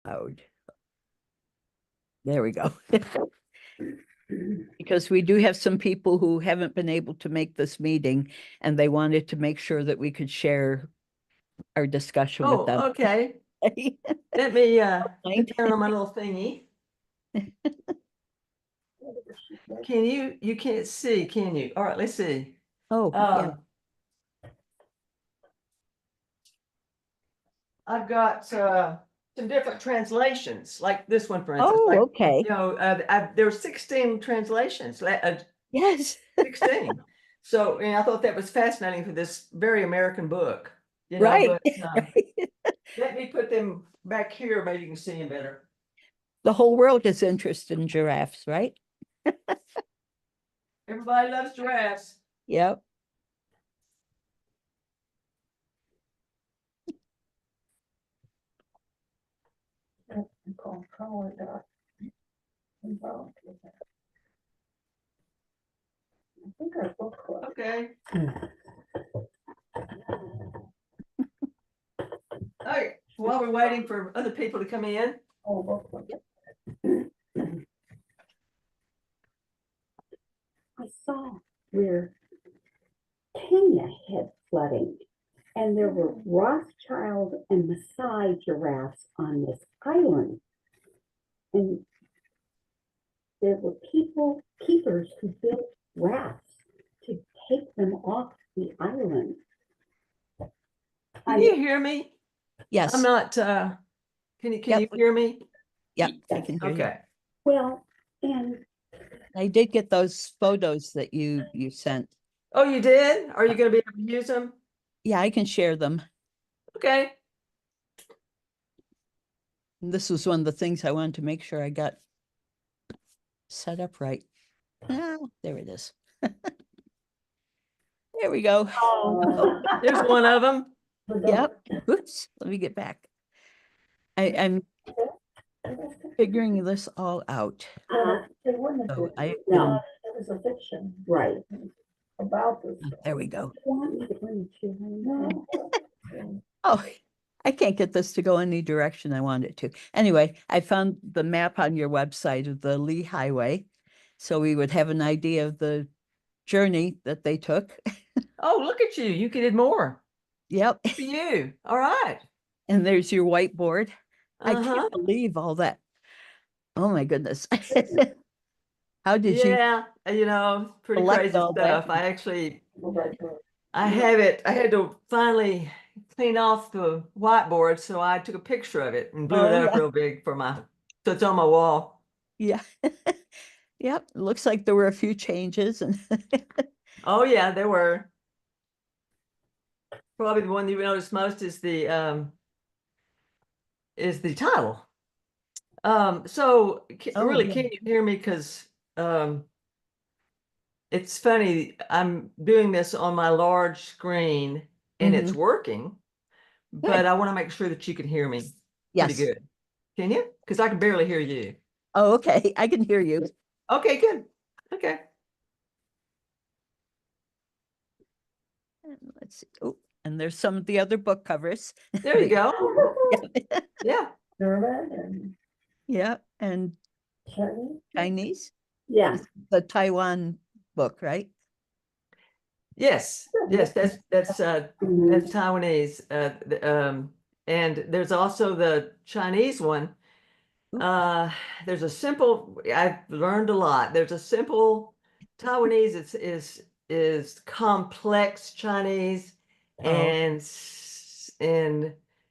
loud. There we go. Because we do have some people who haven't been able to make this meeting, and they wanted to make sure that we could share our discussion with them. Oh, okay. Let me get down on my little thingy. You can't see, can you? All right, let's see. Oh, yeah. I've got some different translations, like this one, for instance. Oh, Like, okay. you know, there were 16 translations, Yes. 16. So, and I thought that was fascinating for this very American book, you know, Right. but let me put them back here. Maybe you can see them better. The whole world is interested in giraffes, right? Everybody loves giraffes. Yep. Okay. All right. While we're waiting for other people to come in. I saw where Kenya had flooding, and there were Rothschild and Maasai giraffes on this island. And there were keepers who built rafts to take them off the island. Can you hear me? Yes. I'm not, can you hear me? Yep, I can hear you. Okay. Well, and I did get those photos that you sent. Oh, you did? Are you going to be able to use them? Yeah, I can share them. Okay. And this was one of the things I wanted to make sure I got set up right. Oh, there it is. There we go. Oh, there's one of them. Yep. Oops, let me get back. I'm figuring this all out. So I no, it was a fiction, right? About this. There we go. No. Oh, I can't get this to go any direction I want it to. Anyway, I found the map on your website of the Lee Highway, so we would have an idea of the journey that they took. Oh, look at you. You did more. Yep. For you. All right. And there's your whiteboard. I Uh-huh. can't believe all that. Oh my goodness. How did you you know, pretty collect crazy all stuff. that? I had to finally clean off the whiteboard, so I took a picture of it and blew it up real big so it's on my wall. Yeah. Yep. It looks like there were a few changes and Oh yeah, there were. Probably the one you noticed most is the title. So really, yeah. can you hear me? Because it's funny, I'm doing this on my large screen and it's working, but I want to make sure that you can hear me pretty Yes. good. Can you? Because I can barely hear you. Oh, okay. I can hear you. Okay, good. Okay. And let's see. Oh, and there's some of the other book covers. There you go. Yeah. Yeah. And Chinese. Yeah. It's the Taiwan book, right? Yes. Yes. That's Taiwanese. And there's also the Chinese one. There's a simple. I've learned a lot. There's a simple Taiwanese. Is complex Chinese, and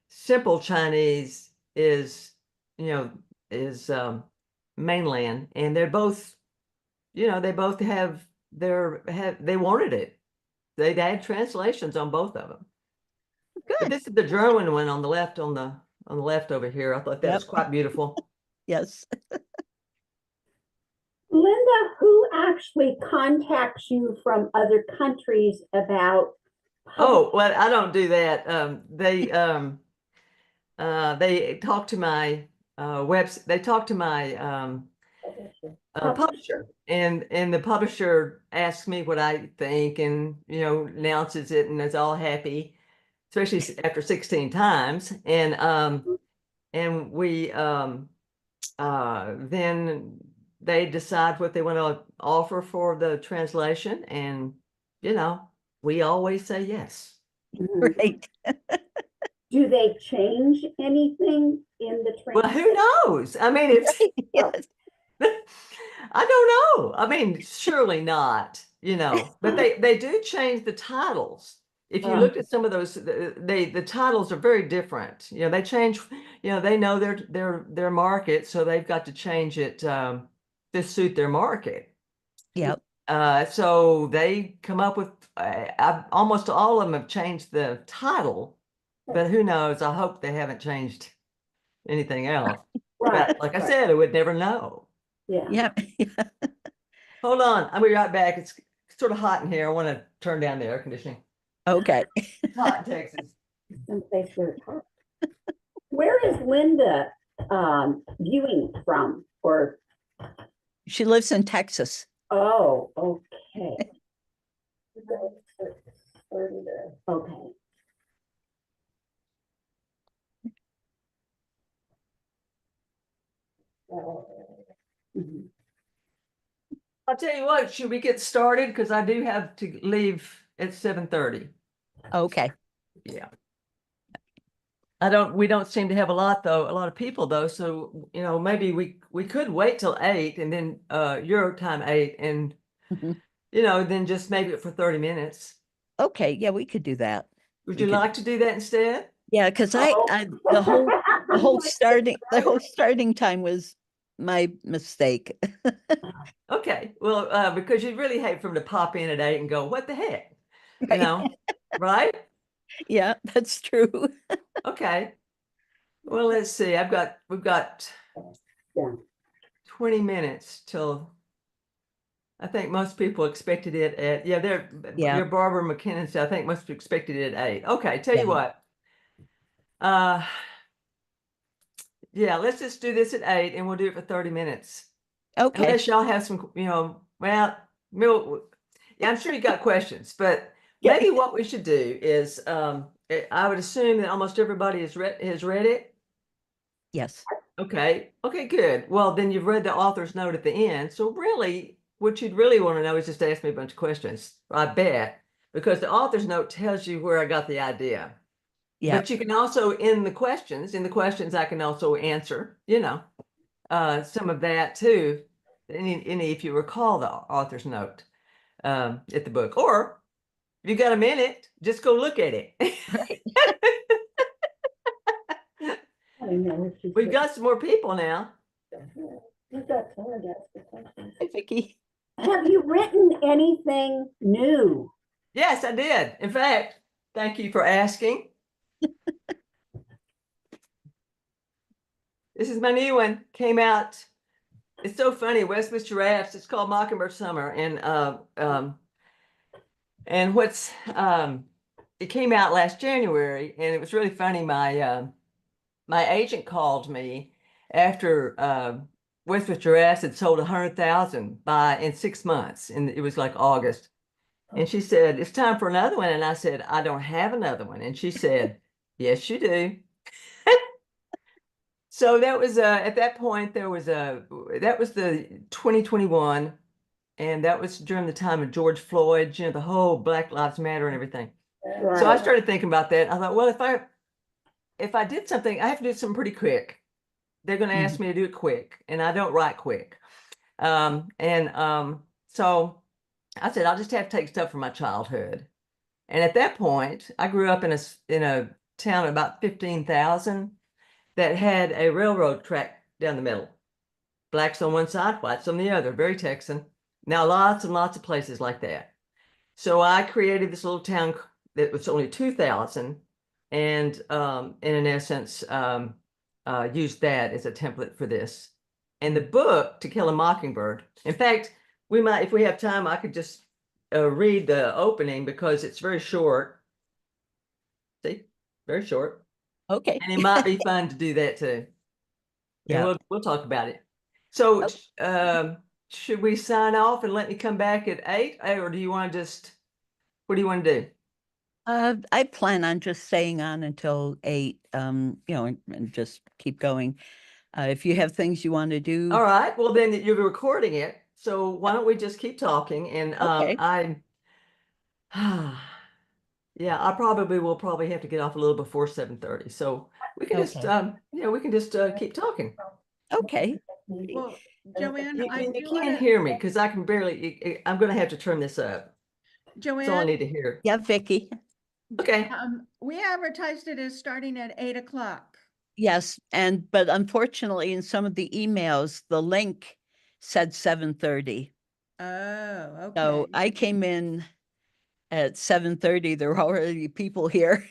simple Chinese is mainland, and they're both. They both have they wanted it. They had translations on both of them. Good. But this is the German one on the left on the left over here. I thought that was quite beautiful. Yes. Lynda, who actually contacts you from other countries about? Oh, well, I don't do that. They talk to my They talk to my publisher, and the publisher asks me what I think, and announces it, and is all happy, especially after 16 times, and we then they decide what they want to offer for the translation, and we always say yes. Mhm. Right. Do they change anything in the Well, translation? who knows? I mean, it's Yes. I don't know. I mean, surely not, but they do change the titles. If you look at some of those, the titles are very different. They change, they know their market, so they've got to change it to suit their market. Yep. So they come up with almost all of them have changed the title, but who knows? I hope they haven't changed anything else. Right, But like I right. said, I would never know. Yeah. Yep. Hold on, I'll be right back. It's sort of hot in here. I want to turn down the air conditioning. Okay. It's hot in Texas. Someplace where it's hot. Where is Lynda viewing from? Or She lives in Texas. oh, okay. Okay. Mhm. I'll tell you what, should we get started? Because I do have to leave at 7:30. Okay. Yeah. We don't seem to have a lot of people though. So, maybe we could wait till 8 and then your time 8 and Mhm. then just maybe it for 30 minutes. Okay. Yeah, we could do that. Would We you could. like to do that instead? Yeah, because I the whole starting time was my mistake. Okay. Well, because you'd really hate for them to pop in at 8 and go, what the heck? Right? Yeah, that's true. Okay. Well, let's see. We've got Yeah. 20 minutes till I think most people expected it at, Yeah. your Barbara McKinnon said, I think most people expected it at 8. Okay, tell you Yeah. what. Yeah, let's just do this at 8 and we'll do it for 30 minutes. Okay. Unless y'all have some, yeah, I'm sure you got questions, but Yeah. maybe what we should do is, I would assume that almost everybody has read it. Yes. Okay, good. Well, then you've read the author's note at the end. So really, what you'd really want to know is just ask me a bunch of questions, I bet, because the author's note tells you where I got the idea. Yeah. But you can also, in the questions, I can also answer, some of that too. Any if you recall the author's note at the book, or if you got a minute, just go look at it. Right. I know what she We've said. got some more people now. You've got time to ask the questions. Hi, Vicki. Have you written anything new? Yes, I did. In fact, thank you for asking. This is my new one. Came out. It's so funny. Westminster Giraffes. It's called Mockingbird Summer, and what's it came out last January, and it was really funny. My agent called me after Westminster Giraffes had sold 100,000 in 6 months, and it was like August. And she said, "It's time for another one." And I said, "I don't have another one." And she said, "Yes, you do." So that was at that point that was the 2021, and that was during the time of George Floyd, the whole Black Lives Matter and everything. So I started thinking about that. I thought, well, if I did something, I have to do something pretty quick. They're going to ask me to do it quick, and I don't write quick. So I said, I'll just have to take stuff from my childhood. And at that point, I grew up in a town of about 15,000 that had a railroad track down the middle. Blacks on one side, whites on the other, very Texan. Now, lots and lots of places like that. So I created this little town that was only 2,000 and in essence, used that as a template for this. And the book, To Kill a Mockingbird, in fact, we might, if we have time, I could just read the opening because it's very short. See, very short. Okay. And it might be fun to do that too. Yeah. And we'll talk about it. So, Okay. should we sign off and let me come back at 8, or do you want to what do you want to do? I plan on just staying on until 8, and just keep going. If you have things you want to do. All right, well then you're recording it, so why don't we just keep talking and Okay. yeah, I probably will probably have to get off a little before 7:30. So we can just Okay. we can just keep talking. Okay. Well, Joanne, You, I you do can't want to, hear me because I can barely, I'm gonna have to turn this up. That's all I Joanne, need to hear. Yeah, Vicky. Okay. we advertised it as starting at 8 o'clock. Yes, but unfortunately, in some of the emails, the link said 7:30. Oh, So okay. I came in at 7:30. There were already people here.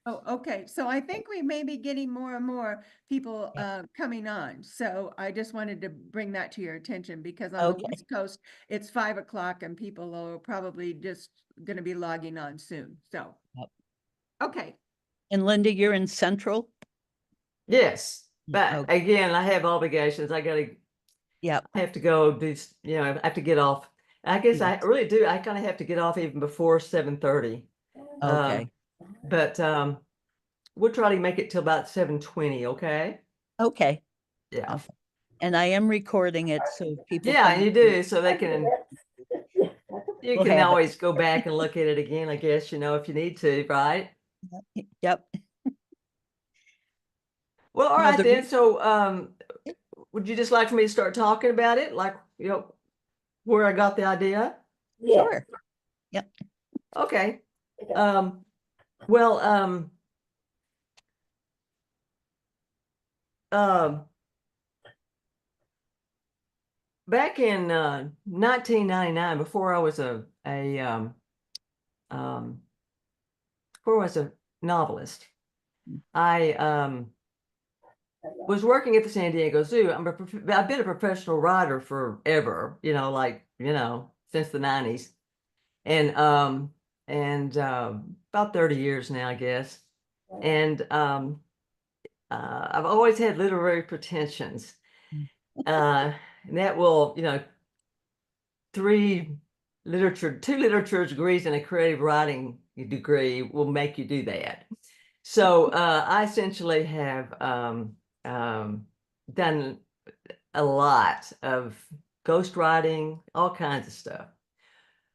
Oh, okay. So I think we may be getting more and more people coming on. So I just wanted to bring that to your attention because on the Okay. West Coast, it's 5 o'clock and people are probably just going to be logging on soon. So, Yep. okay. And Lynda, you're in Central? Yes, but Okay. again, I have obligations. Yep. I have to go do, I have to get off. I guess I Yes. really do. I kind of have to get off even before 7:30. Okay. But we'll try to make it till about 7:20, okay? Okay. Yeah. Okay. And I am recording it so people Yeah, can. you do, so they can, you We'll can have it. always go back and look at it again, I guess, if you need to, right? Yep. Well, all Now right then. So, would you just like for me to start talking about it? Like, where I got the idea? Yeah. Sure. Yep. Okay. Well, back in 1999, before I was before I was a novelist, I was working at the San Diego Zoo. I've been a professional writer forever, since the 90s. And about 30 years now, I guess. And I've always had literary pretensions. And that will, two literature degrees and a creative writing degree will make you do that. So I essentially have done a lot of ghostwriting, all kinds of stuff.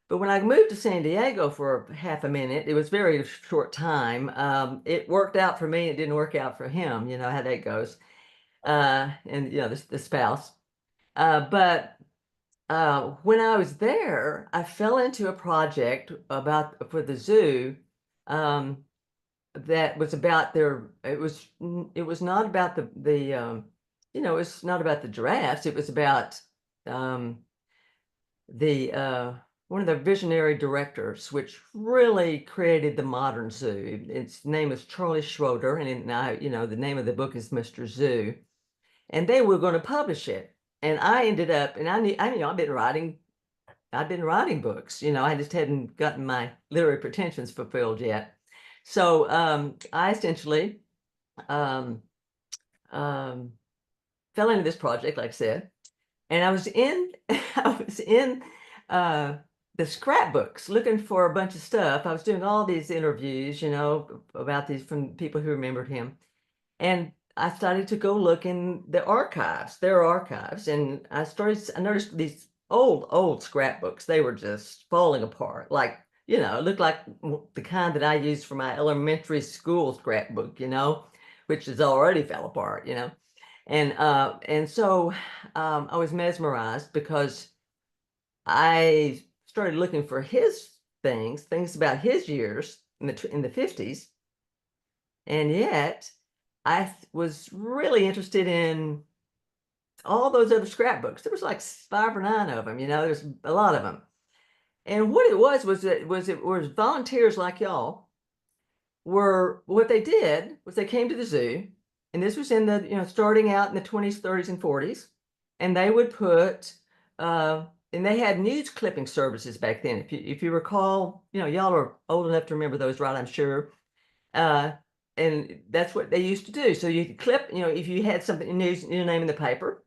But when I moved to San Diego for half a minute, it was very short time. It worked out for me. It didn't work out for him. You know how that goes. And the spouse. But when I was there, I fell into a project for the zoo that was about it was not about it's not about the giraffes. It was about the one of the visionary directors, which really created the modern zoo. Its name is Charlie Schroeder, and the name of the book is Mr. Zoo. And they were going to publish it. And I ended up, and I've been writing books, I just hadn't gotten my literary pretensions fulfilled yet. So I essentially fell into this project, like I said, and I was in I was in the scrapbooks looking for a bunch of stuff. I was doing all these interviews, about these from people who remembered him. And I started to go look in the archives, their archives, and I noticed these old scrapbooks. They were just falling apart. Like, it looked like the kind that I used for my elementary school scrapbook, which is already fell apart, And so I was mesmerized because I started looking for his things about his years in the 50s. And yet I was really interested in all those other scrapbooks. There was like 5 or 9 of them, there's a lot of them. And what it was volunteers like y'all what they did was they came to the zoo, and this was in the, starting out in the 20s, 30s, and 40s. And they would put, and they had news clipping services back then. If you recall, y'all are old enough to remember those, right? I'm sure. And that's what they used to do. So you could clip, if you had something news, your name in the paper,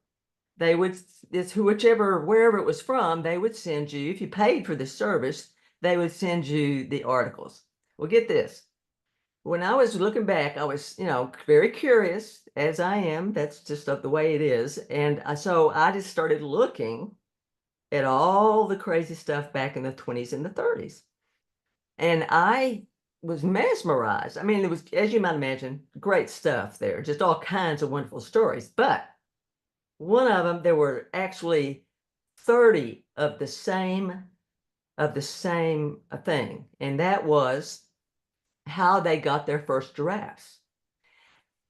they would, wherever it was from, they would send you, if you paid for the service, they would send you the articles. Well, get this. When I was looking back, I was, very curious, as I am. That's just the way it is. And so I just started looking at all the crazy stuff back in the 20s and the 30s. And I was mesmerized. I mean, it was, as you might imagine, great stuff there, just all kinds of wonderful stories. But one of them, there were actually 30 of the same thing, and that was how they got their first giraffes.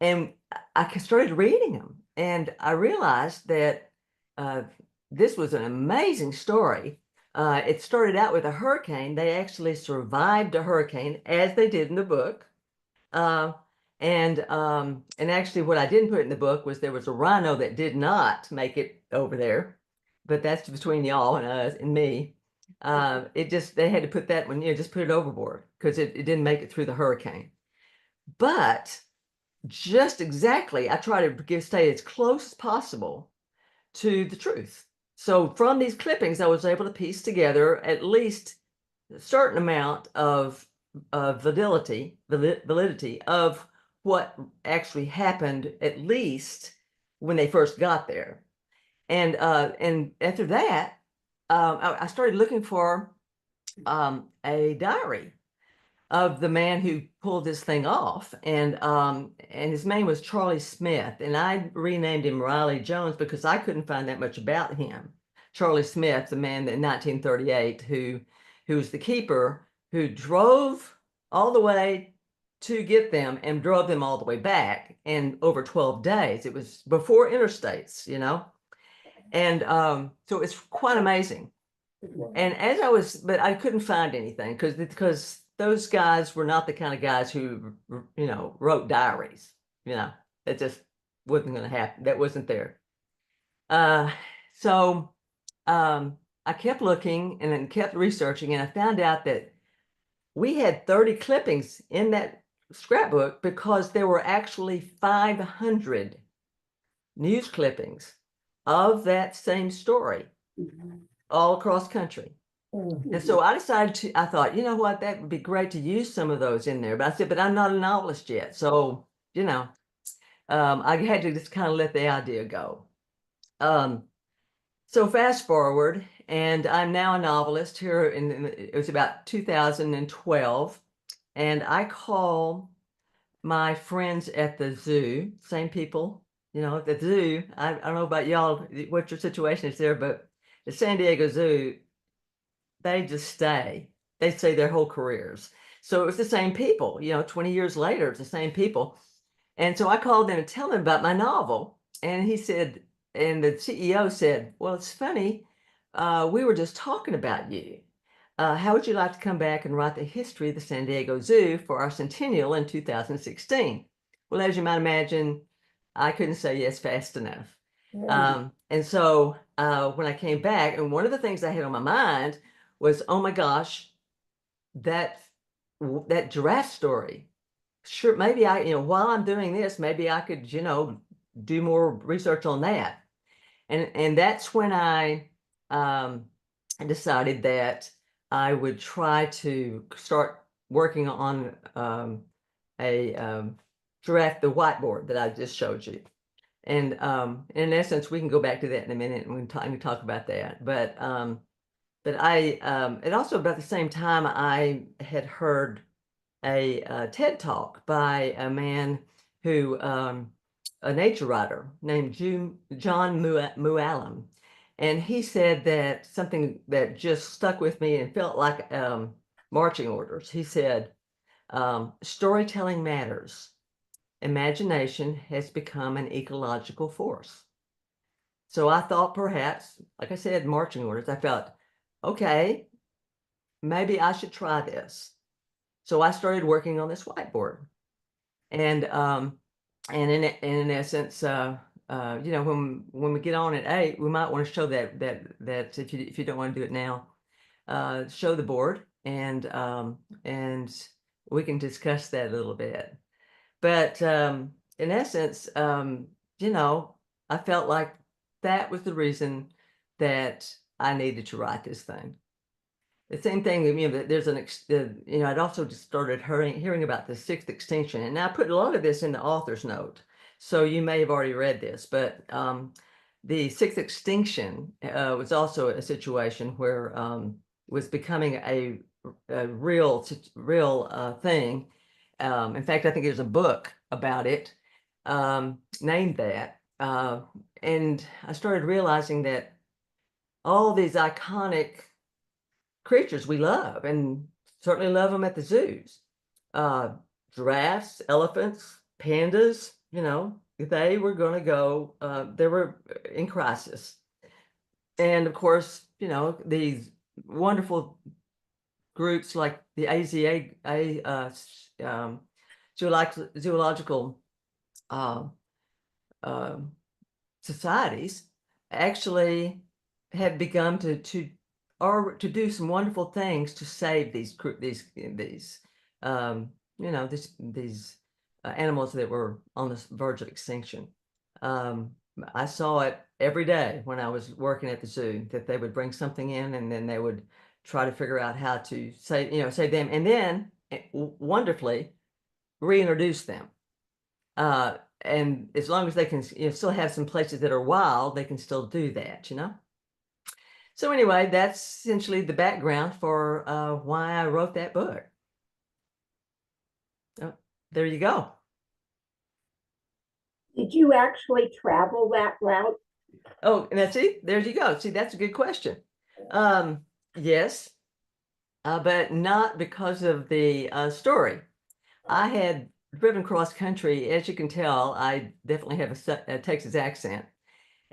And I started reading them, and I realized that this was an amazing story. It started out with a hurricane. They actually survived a hurricane, as they did in the book. And actually, what I didn't put in the book was there was a rhino that did not make it over there, but that's between y'all and us and me. They had to put that one, just put it overboard because it didn't make it through the hurricane. But just exactly, I try to stay as close as possible to the truth. So from these clippings, I was able to piece together at least a certain amount of validity of what actually happened, at least when they first got there. And after that, I started looking for a diary of the man who pulled this thing off, and his name was Charlie Smith, and I renamed him Riley Jones because I couldn't find that much about him. Charlie Smith, the man in 1938 who was the keeper who drove all the way to get them and drove them all the way back in over 12 days. It was before interstates, and so it's quite amazing. And but I couldn't find anything because those guys were not the kind of guys who, wrote diaries. It just wasn't going to happen. That wasn't there. So I kept looking and then kept researching, and I found out that we had 30 clippings in that scrapbook because there were actually 500 news clippings of that same story all across country. And so I thought, you know what, that would be great to use some of those in there. But I said, but I'm not a novelist yet. So, I had to just kind of let the idea go. So fast forward, and I'm now a novelist here it was about 2012. And I call my friends at the zoo, same people, at the zoo. I don't know about y'all, what your situation is there, but the San Diego Zoo, they just stay. They stay their whole careers. So it was the same people, 20 years later, it's the same people. And so I called them to tell them about my novel. And he said, and the CEO said, well, it's funny. We were just talking about you. How would you like to come back and write the history of the San Diego Zoo for our centennial in 2016? Well, as you might imagine, I couldn't say yes fast enough. And so when I came back, and one of the things I had on my mind was, oh my gosh, that giraffe story. Sure, maybe while I'm doing this, maybe I could, do more research on that. And that's when I decided that I would try to start working on a giraffe, the whiteboard that I just showed you. And in essence, we can go back to that in a minute and we can talk about that. But and also about the same time, I had heard a TED talk by a man who, a nature writer named John Muallim. And he said that something that just stuck with me and felt like marching orders. He said, storytelling matters. Imagination has become an ecological force. So I thought perhaps, like I said, marching orders, I felt, okay, maybe I should try this. So I started working on this whiteboard. And in essence, when we get on at 8, we might want to show that if you don't want to do it now, show the board and we can discuss that a little bit. But in essence, I felt like that was the reason that I needed to write this thing. the same thing, you know, there's you know, I'd also just started hearing about the sixth extinction, and I put a lot of this in the author's note. So you may have already read this, but the sixth extinction was also a situation where was becoming a real thing. In fact, I think there's a book about it named that. And I started realizing that all these iconic creatures we love, and certainly love them at the zoos. Giraffes, elephants, pandas, you know, they were going to go, they were in crisis. And of course, you know, these wonderful groups like the zoological uh, societies actually have begun to do some wonderful things to save these you know, these animals that were on the verge of extinction. I saw it every day when I was working at the zoo, that they would bring something in and then they would try to figure out how to save them, and then wonderfully reintroduce them. And as long as they can, you know, still have some places that are wild, they can still do that, you know? So anyway, that's essentially the background for why I wrote that book. Oh, there you go. Did you actually travel that route? Oh, and see, there you go. See, that's a good question. Yes, but not because of the story. I had driven cross country. As you can tell, I definitely have a Texas accent,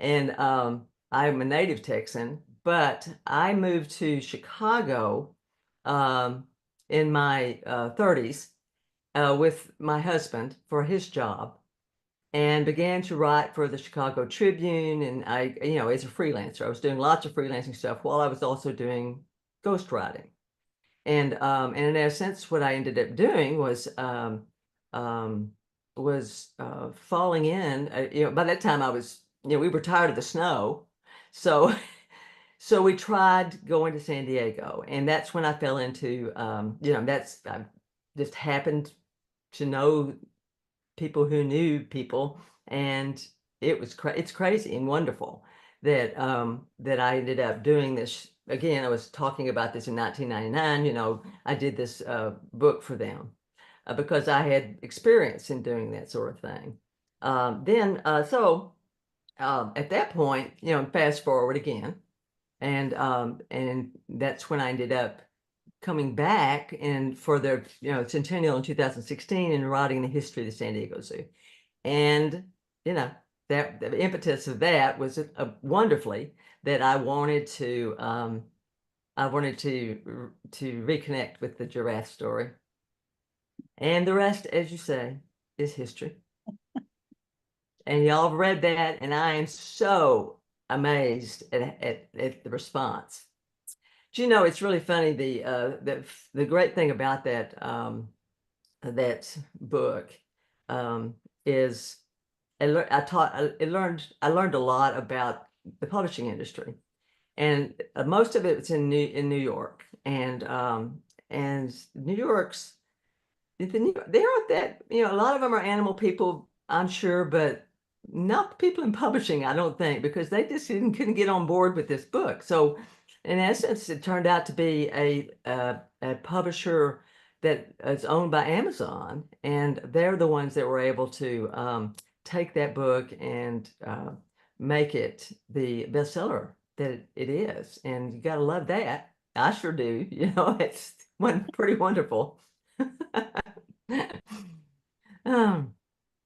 and I'm a native Texan, but I moved to Chicago in my 30s with my husband for his job, and began to write for the Chicago Tribune. And I, you know, as a freelancer, I was doing lots of freelancing stuff while I was also doing ghostwriting. And in a sense, what I ended up doing was falling in. You know, by that time I was, you know, we were tired of the snow, so so we tried going to San Diego, and that's when I fell into, you know, I just happened to know people who knew people, and it's crazy and wonderful that that I ended up doing this. Again, I was talking about this in 1999. You know, I did this book for them because I had experience in doing that sort of thing. At that point, you know, fast forward again, and that's when I ended up coming back and for their, you know, centennial in 2016, and writing the history of the San Diego Zoo. And, you know, that the impetus of that was wonderfully that I wanted to reconnect with the giraffe story. And the rest, as you say, is history. And y'all have read that, and I am so amazed at the response. Do you know, it's really funny, the great thing about that that book is I learned a lot about the publishing industry, and most of it's in New York, and New York's they aren't that, you know, a lot of them are animal people, I'm sure, but not people in publishing, I don't think, because they just couldn't get on board with this book. So in essence, it turned out to be a publisher that is owned by Amazon, and they're the ones that were able to take that book and make it the bestseller that it is. And you got to love that. I sure do. You know, it's pretty wonderful.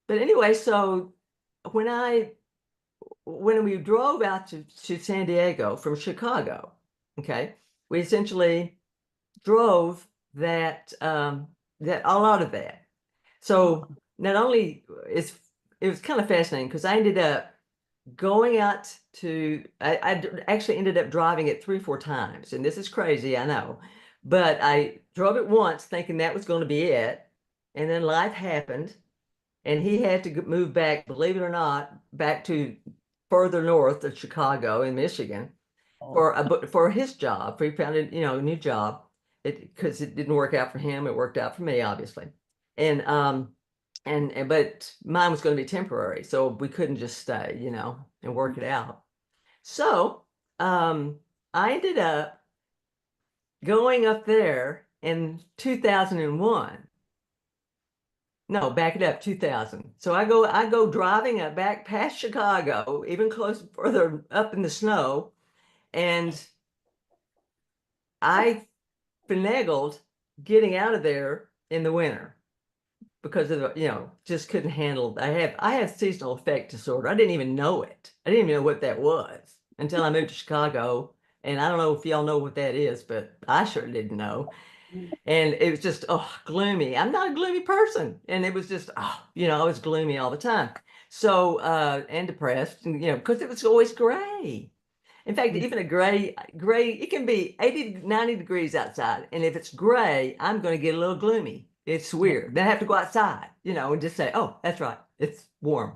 But anyway, so when we drove out to San Diego from Chicago, okay, we essentially drove that that a lot of that. So not only it was kind of fascinating because I ended up going out to, I actually ended up driving it 3 or 4 times, and this is crazy, I know, but I drove it once thinking that was going to be it, and then life happened, and he had to move back, believe it or not, back to further north of Chicago in Michigan. for his job. He found a new job. Because it didn't work out for him, it worked out for me, obviously. And but mine was going to be temporary, so we couldn't just stay, and work it out. So I ended up going up there in 2001. No, back it up, 2000. So I go driving back past Chicago, even closer, further up in the snow, and I finagled getting out of there in the winter because of just couldn't handle. I have seasonal affect disorder. I didn't even know it. I didn't even know what that was until I moved to Chicago. And I don't know if y'all know what that is, but I sure didn't know. And it was just, gloomy. I'm not a gloomy person. And it was just, I was gloomy all the time. So, and depressed, and, because it was always gray. In fact, even a gray, it can be 80, 90 degrees outside. And if it's gray, I'm going to get a little gloomy. It's weird. Then I have to go outside, and just say, oh, that's right. It's warm.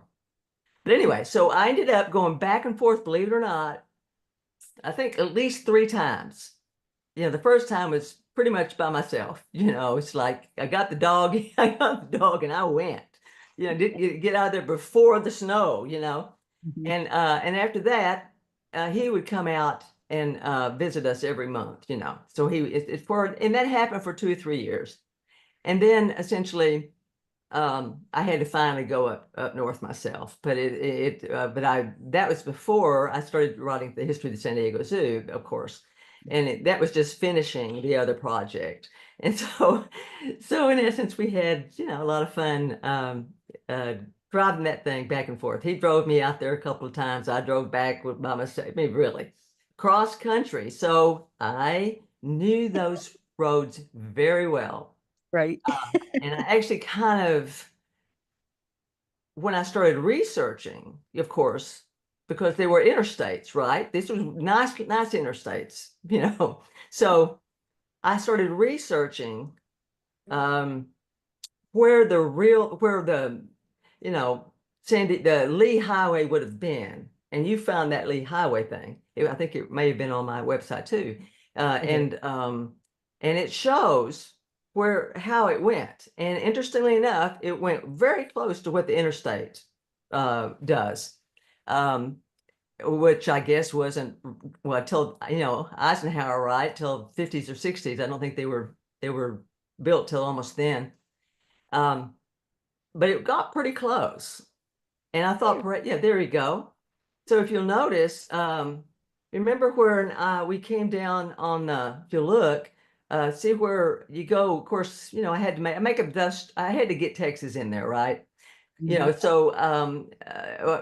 But anyway, so I ended up going back and forth, believe it or not, I think at least 3 times. The first time was pretty much by myself. It's like I got the dog, and I went, did get out of there before the snow, Mhm. and after that, he would come out and visit us every month, So and that happened for 2 or 3 years, and then essentially, I had to finally go up north myself. But that was before I started writing the history of the San Diego Zoo, of course, and that was just finishing the other project. And so in essence, we had a lot of fun driving that thing back and forth. He drove me out there a couple of times. I drove back by myself. I mean, really, cross country. So I knew those roads very well. Right. And I actually when I started researching, of course, because they were interstates, right? This was nice interstates, So I started researching where the Lee Highway would have been. And you found that Lee Highway thing. I think it may have been on my website too. And it shows how it went. And interestingly enough, it went very close to what the interstate does. Which I guess wasn't, well, till Eisenhower, right, till 50s or 60s. I don't think they were built till almost then. But it got pretty close. And I thought, yeah, there you go. So if you'll notice, remember where we came down on, if you look, see where you go. Of course, I had to I had to get Texas in there, right? So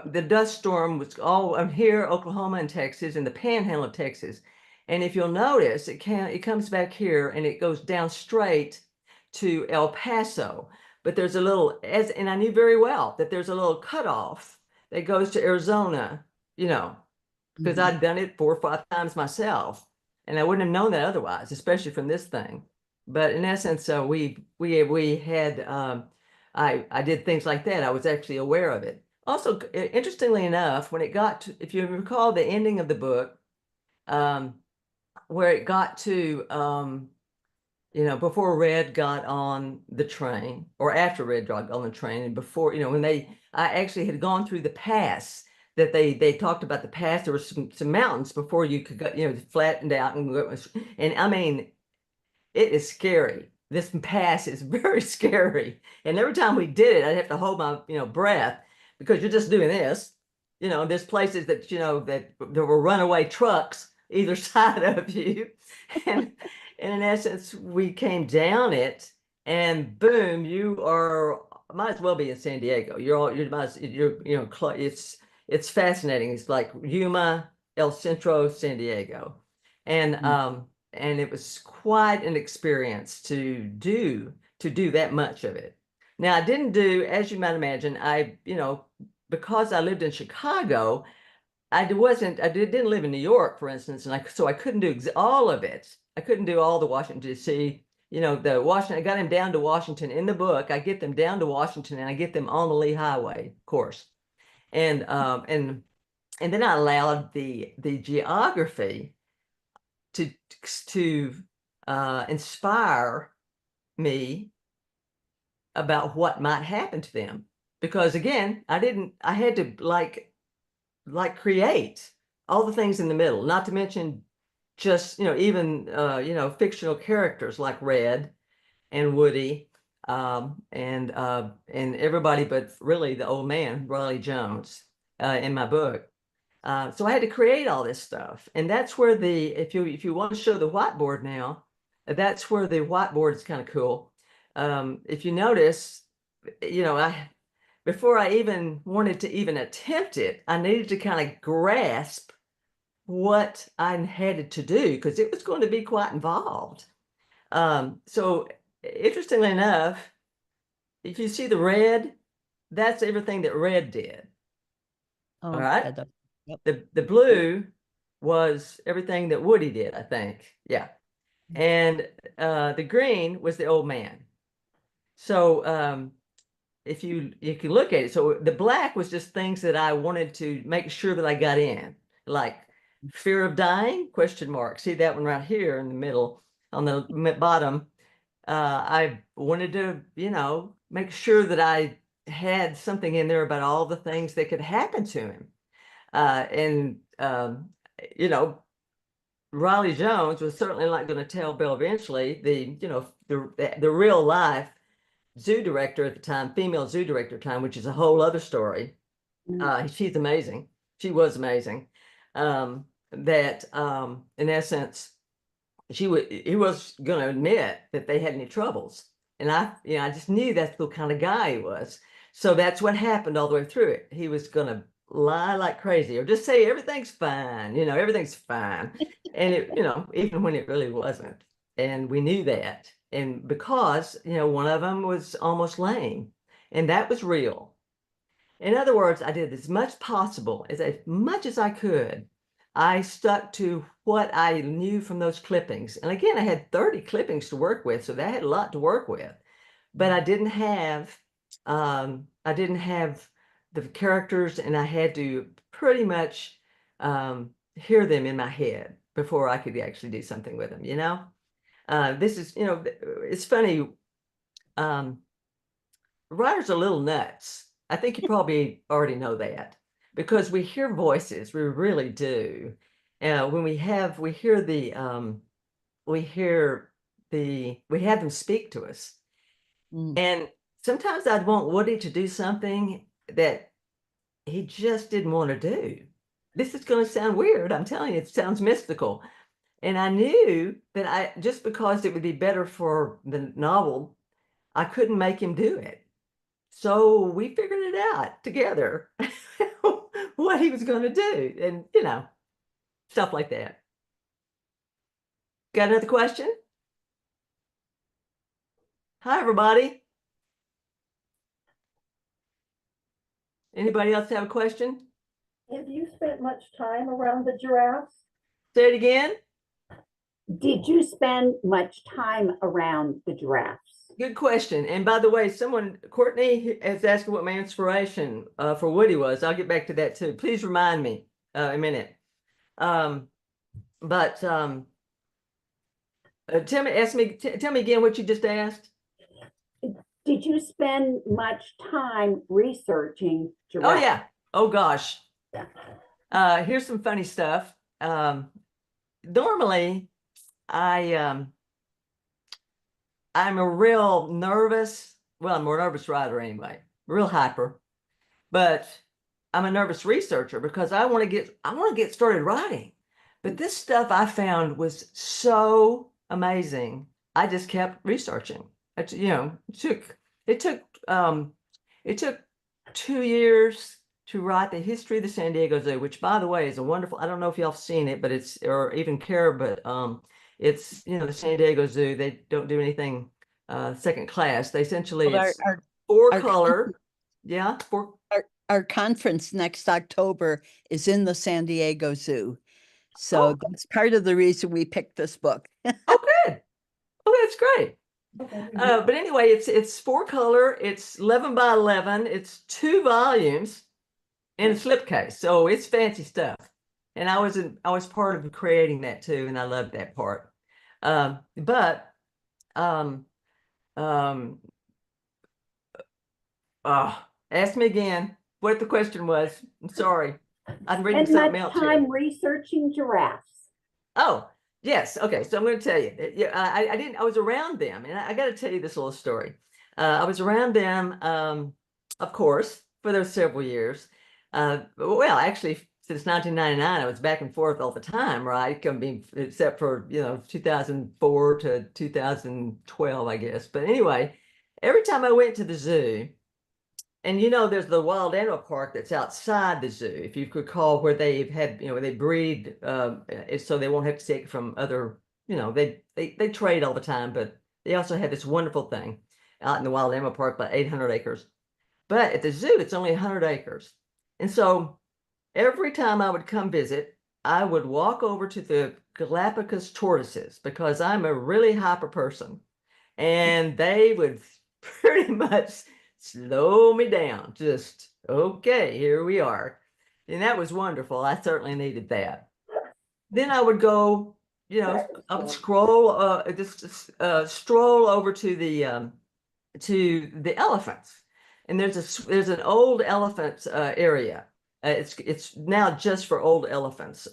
the dust storm was all here, Oklahoma and Texas, and the panhandle of Texas. And if you'll notice, it comes back here and it goes down straight to El Paso. But there's a little, and I knew very well that there's a little cutoff that goes to Arizona, because I'd done it 4 or 5 times myself, and I wouldn't have known that otherwise, especially from this thing. But in essence, we had. I did things like that. I was actually aware of it. Also, interestingly enough, when it got to, if you recall the ending of the book, where it got to, before Red got on the train, or after Red got on the train, and before, when I actually had gone through the pass that they talked about the pass. There were some mountains before you could go, flattened out, and I mean, it is scary. This pass is very scary. And every time we did it, I'd have to hold my, breath, because you're just doing this. There's places that, that there were runaway trucks either side of you. And in essence, we came down it, and boom, might as well be in San Diego. It's fascinating. It's like Yuma, El Centro, San Diego. And it was quite an experience to do that much of it. Now, I didn't do, as you might imagine, because I lived in Chicago, I didn't live in New York, for instance, and so I couldn't do all of it. I couldn't do all the Washington, D.C., I got them down to Washington in the book. I get them down to Washington, and I get them on the Lee Highway, of course. And then I allowed the geography to inspire me about what might happen to them. Because again, I had to like create all the things in the middle, not to mention just, even, fictional characters like Red and Woody, and everybody, but really the old man, Riley Jones, in my book. So I had to create all this stuff. And that's where if you want to show the whiteboard now, that's where the whiteboard is kind of cool. If you notice, before I even wanted to even attempt it, I needed to kind of grasp what I had to do because it was going to be quite involved. So interestingly enough, if you see the red, that's everything that Red did. Oh, All right. yep. The blue was everything that Woody did, I think. Yeah. And the green was the old man. So if you can look at it, so the black was just things that I wanted to make sure that I got in, like fear of dying, question mark. See that one right here in the middle on the bottom. I wanted to, make sure that I had something in there about all the things that could happen to him. Riley Jones was certainly not going to tell Bill eventually, the real life zoo director at the time, female zoo director at the time, which is a whole other story. She's amazing. She was amazing. In essence, he was going to admit that they had any troubles. And I just knew that's the kind of guy he was. So that's what happened all the way through it. He was going to lie like crazy or just say everything's fine, everything's fine. And it, even when it really wasn't. And we knew that. And because, one of them was almost lame, and that was real. In other words, I did as much as I could. I stuck to what I knew from those clippings. And again, I had 30 clippings to work with, so that had a lot to work with. But I didn't have the characters, and I had to pretty much hear them in my head before I could actually do something with them, this is, it's funny. Writers are a little nuts. I think you probably already know that because we hear voices, we really do. When we have them speak to us. And sometimes I'd want Woody to do something that he just didn't want to do. This is going to sound weird. I'm telling you, it sounds mystical. And I knew that just because it would be better for the novel, I couldn't make him do it. So we figured it out together, what he was going to do, and stuff like that. Got another question? Hi, everybody. Anybody else have a question? Have you spent much time around the giraffes? Say it again. Did you spend much time around the giraffes? Good question. And by the way, Courtney is asking what my inspiration for Woody was. I'll get back to that too. Please remind me a minute. Tell me again what you just asked. Did you spend much time researching giraffes? Oh yeah. Oh gosh. Yeah. Here's some funny stuff. Normally, I'm a real nervous, well, I'm a nervous writer anyway, real hyper, but I'm a nervous researcher because I want to get started writing. But this stuff I found was so amazing. I just kept researching. It took 2 years to write the history of the San Diego Zoo, which by the way is a wonderful, I don't know if y'all have seen it, but or even care, but it's, the San Diego Zoo, they don't do anything second class. They essentially, Well, it's our 4-color. Yeah. Our conference next October is in the San Diego Zoo. So that's part of the reason we picked this book. Oh, good. Oh, that's great. But anyway, it's 4-color. It's 11 by 11. It's 2 volumes in a slipcase. So it's fancy stuff. And I was part of creating that too, and I loved that part. But um, ask me again what the question was. I'm sorry. I'm reading Spend something much else here. time researching giraffes. Oh, yes. Okay. So I'm going to tell you. Yeah, I didn't. I was around them, and I got to tell you this little story. I was around them, of course, for those several years. Well, actually, since 1999, I was back and forth all the time, right? I mean, except for 2004 to 2012, I guess. But anyway, every time I went to the zoo. And there's the wild animal park that's outside the zoo, if you could call, where they've had, where they breed, so they won't have to take from other, they trade all the time, but they also have this wonderful thing out in the wild animal park, about 800 acres. But at the zoo, it's only 100 acres. And so every time I would come visit, I would walk over to the Galapagos tortoises because I'm a really hyper person. And they would pretty much slow me down. Just, okay, here we are. And that was wonderful. I certainly needed that. Then I would go, I would stroll over to the elephants. And there's an old elephants area. It's now just for old elephants,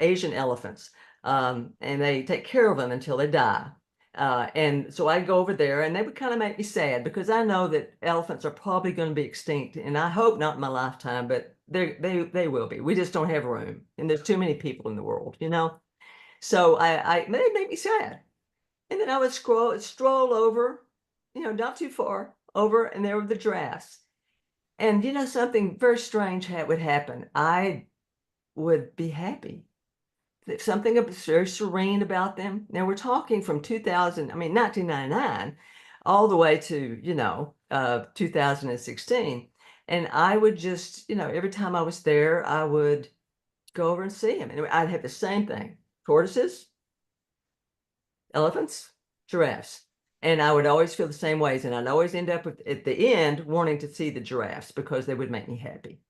Asian elephants. And they take care of them until they die. And so I'd go over there, and they would kind of make me sad because I know that elephants are probably going to be extinct, and I hope not in my lifetime, but they will be. We just don't have room, and there's too many people in the world, So they make me sad. And then I would stroll over, not too far over, and there were the giraffes. And something very strange would happen. I would be happy. Something very serene about them. Now we're talking from 1999, all the way to 2016, and I would just every time I was there, I would go over and see them, and I'd have the same thing: tortoises, elephants, giraffes, and I would always feel the same ways, and I'd always end up at the end wanting to see the giraffes because they would make me happy.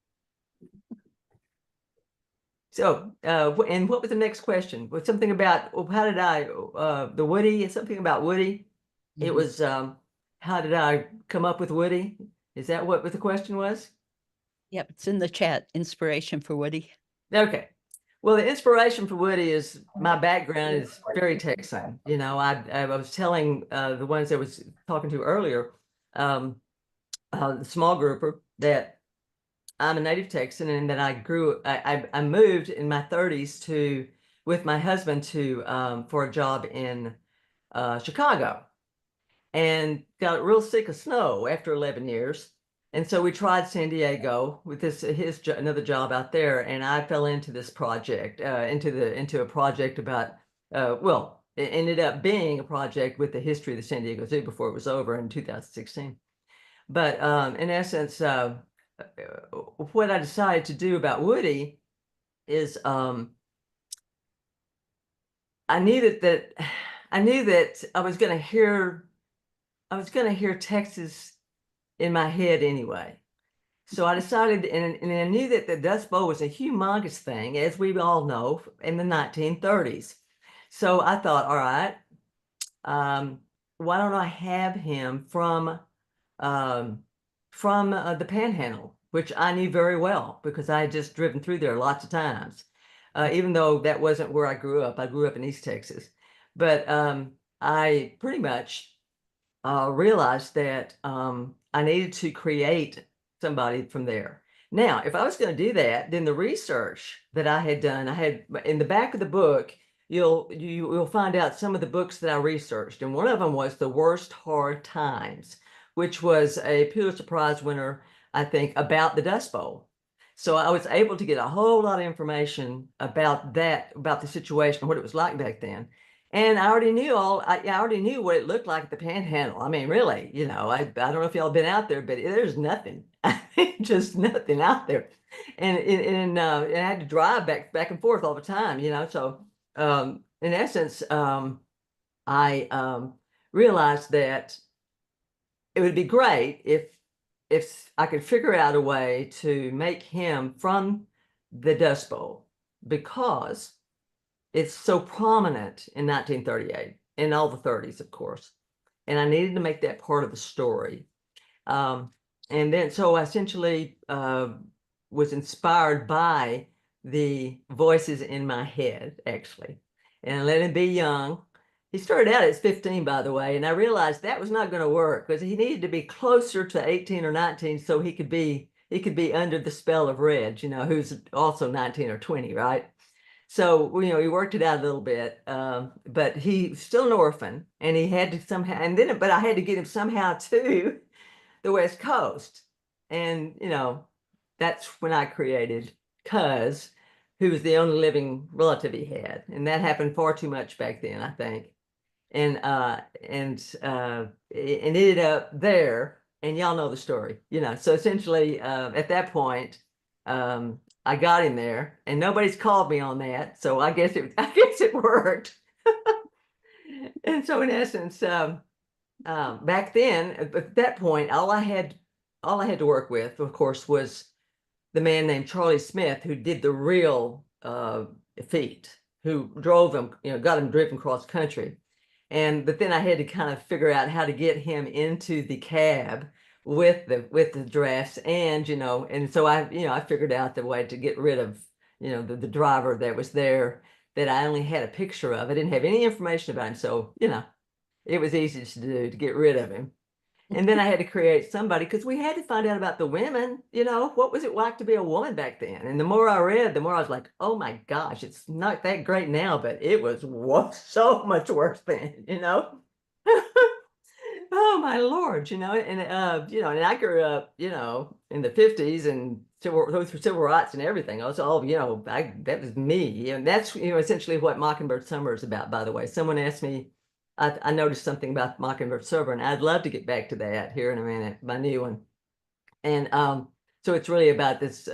So, and what was the next question? Was something about, how did the Woody, something about Woody? It was, how did I come up with Woody? Is that what the question was? Yep, it's in the chat. Inspiration for Woody. Okay. Well, the inspiration for Woody is my background is very Texan. I was telling the ones I was talking to earlier, the small grouper, that I'm a native Texan, and that I moved in my 30s with my husband for a job in Chicago, and got real sick of snow after 11 years. And so we tried San Diego with another job out there, and I fell into this project, into a project about, well, it ended up being a project with the history of the San Diego Zoo before it was over in 2016. But in essence, what I decided to do about Woody is I knew that I was going to hear Texas in my head anyway. So I decided, and I knew that the Dust Bowl was a humongous thing, as we all know, in the 1930s. So I thought, all right, why don't I have him from the Panhandle, which I knew very well because I had just driven through there lots of times. Even though that wasn't where I grew up. I grew up in East Texas. But I pretty much realized that I needed to create somebody from there. Now, if I was going to do that, then the research that I had done, I had in the back of the book, you'll find out some of the books that I researched, and one of them was The Worst Hard Times, which was a Pulitzer Prize winner, I think, about the Dust Bowl. So I was able to get a whole lot of information about the situation, what it was like back then. And I already knew what it looked like at the Panhandle. I mean, really, I don't know if y'all been out there, but there's nothing, just nothing out there. And I had to drive back and forth all the time, So in essence, I realized that it would be great if I could figure out a way to make him from the Dust Bowl, because it's so prominent in 1938, in all the 30s, of course. And I needed to make that part of the story. And then, so I essentially was inspired by the voices in my head, actually. And I let him be young. He started out at 15, by the way, and I realized that was not going to work because he needed to be closer to 18 or 19 so he could be under the spell of Reg, who's also 19 or 20, right? So, he worked it out a little bit, but he's still an orphan, and he had to somehow, but I had to get him somehow to the West Coast. And, that's when I created Cuz, who was the only living relative he had. And that happened far too much back then, I think. And it ended up there, and y'all know the story, So essentially, at that point, I got him there, and nobody's called me on that, so I guess it worked. And so, in essence, back then, at that point, all I had to work with, of course, was the man named Charlie Smith, who did the real feat, who drove him, got him driven cross country. But then I had to kind of figure out how to get him into the cab with the giraffes, and so I figured out the way to get rid of the driver that was there, that I only had a picture of. I didn't have any information about him, so it was easy to do, to get rid of him. And then I had to create somebody, because we had to find out about the women, what was it like to be a woman back then? And the more I read, the more I was like, oh my gosh, it's not that great now, but it was so much worse then, Oh my Lord, and I grew up, in the 50s and civil rights and everything. I was all, that was me. And that's, essentially what Mockingbird Summer is about, by the way. Someone asked me, I noticed something about Mockingbird Summer, and I'd love to get back to that here in a minute, my new one. And so it's really about this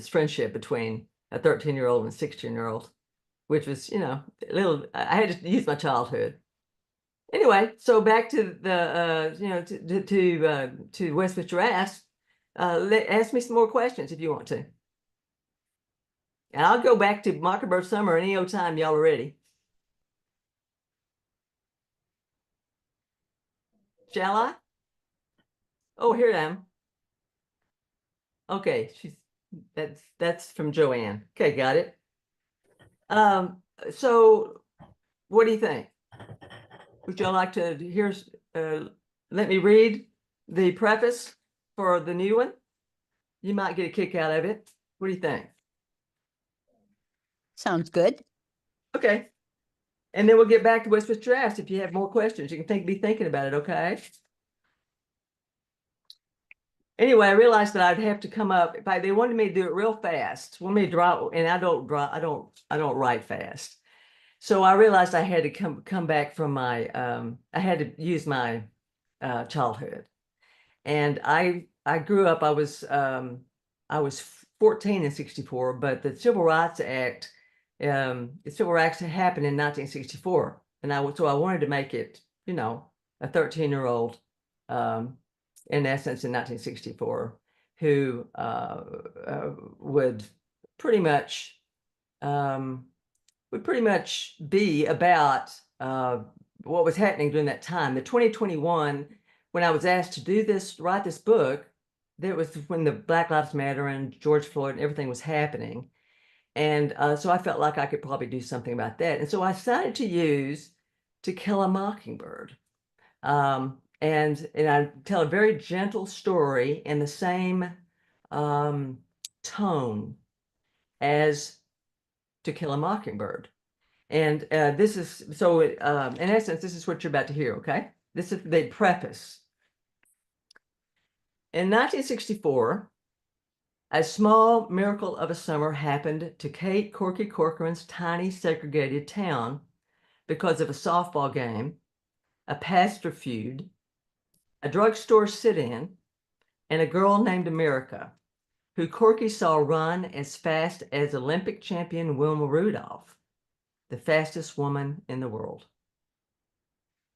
friendship between a 13-year-old and a 16-year-old, which was, I had to use my childhood. Anyway, so back to the to West with Giraffes. Ask me some more questions if you want to, and I'll go back to Mockingbird Summer any old time y'all are ready. Shall I? Oh, here I am. Okay, that's from Joanne. Okay, got it. So what do you think? Would y'all like to hear, let me read the preface for the new one? You might get a kick out of it. What do you think? Sounds good. Okay. And then we'll get back to West with Giraffes. If you have more questions, you can be thinking about it, okay? Anyway, I realized that I'd have to come up. They wanted me to do it real fast. Want me to draw, and I don't write fast. So I realized I had to come back from my, I had to use my childhood. And I grew up, I was 14 in 64, but the Civil Rights Act, the Civil Rights happened in 1964. And so I wanted to make it, a 13-year-old, in essence, in 1964, who would pretty much be about what was happening during that time. The 2021, when I was asked to write this book, that was when the Black Lives Matter and George Floyd and everything was happening. And so I felt like I could probably do something about that. And so I decided to use To Kill a Mockingbird. And I tell a very gentle story in the same tone as To Kill a Mockingbird. And this is, so in essence, this is what you're about to hear, okay? This is the preface. In 1964, a small miracle of a summer happened to Kate Corky Corcoran's tiny segregated town because of a softball game, a pastor feud, a drugstore sit-in, and a girl named America, who Corky saw run as fast as Olympic champion Wilma Rudolph, the fastest woman in the world.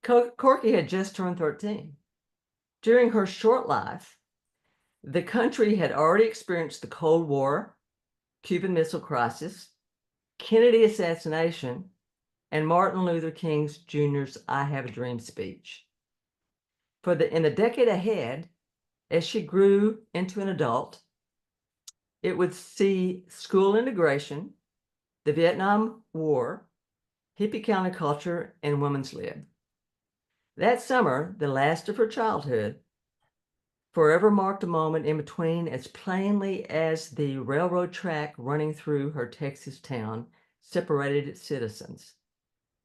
Corky had just turned 13. During her short life, the country had already experienced the Cold War, Cuban Missile Crisis, Kennedy assassination, and Martin Luther King Jr.'s I Have a Dream speech. In the decade ahead, as she grew into an adult, it would see school integration, the Vietnam War, hippie counterculture, and women's lib. That summer, the last of her childhood, forever marked a moment in between as plainly as the railroad track running through her Texas town separated its citizens.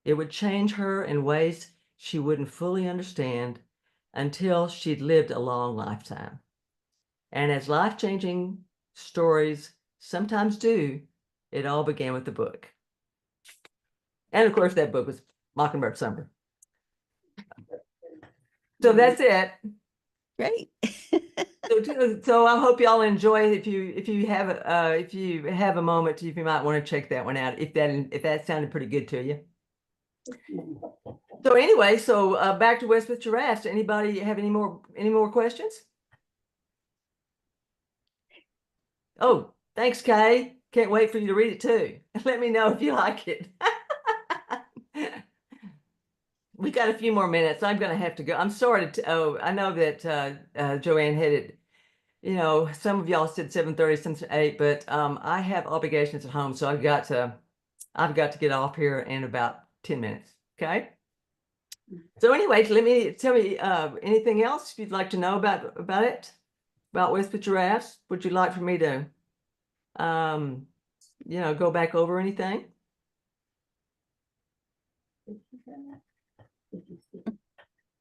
It would change her in ways she wouldn't fully understand until she'd lived a long lifetime. And as life-changing stories sometimes do, it all began with the book. And of course, that book was Mockingbird Summer. So that's it. Great. So I hope y'all enjoy it. If you have a moment, if you might want to check that one out, if that sounded pretty good to you. So anyway, back to West with Giraffes. Anybody have any more questions? Oh, thanks, Kay. Can't wait for you to read it too. Let me know if you like it. We got a few more minutes. I'm going to have to go. I'm sorry I know that Joanne had it. You know, some of y'all said 7:30, some said 8, but I have obligations at home, so I've got to get off here in about 10 minutes. Okay. So anyway, tell me anything else you'd like to know about it, about West with Giraffes. Would you like for me to, go back over anything?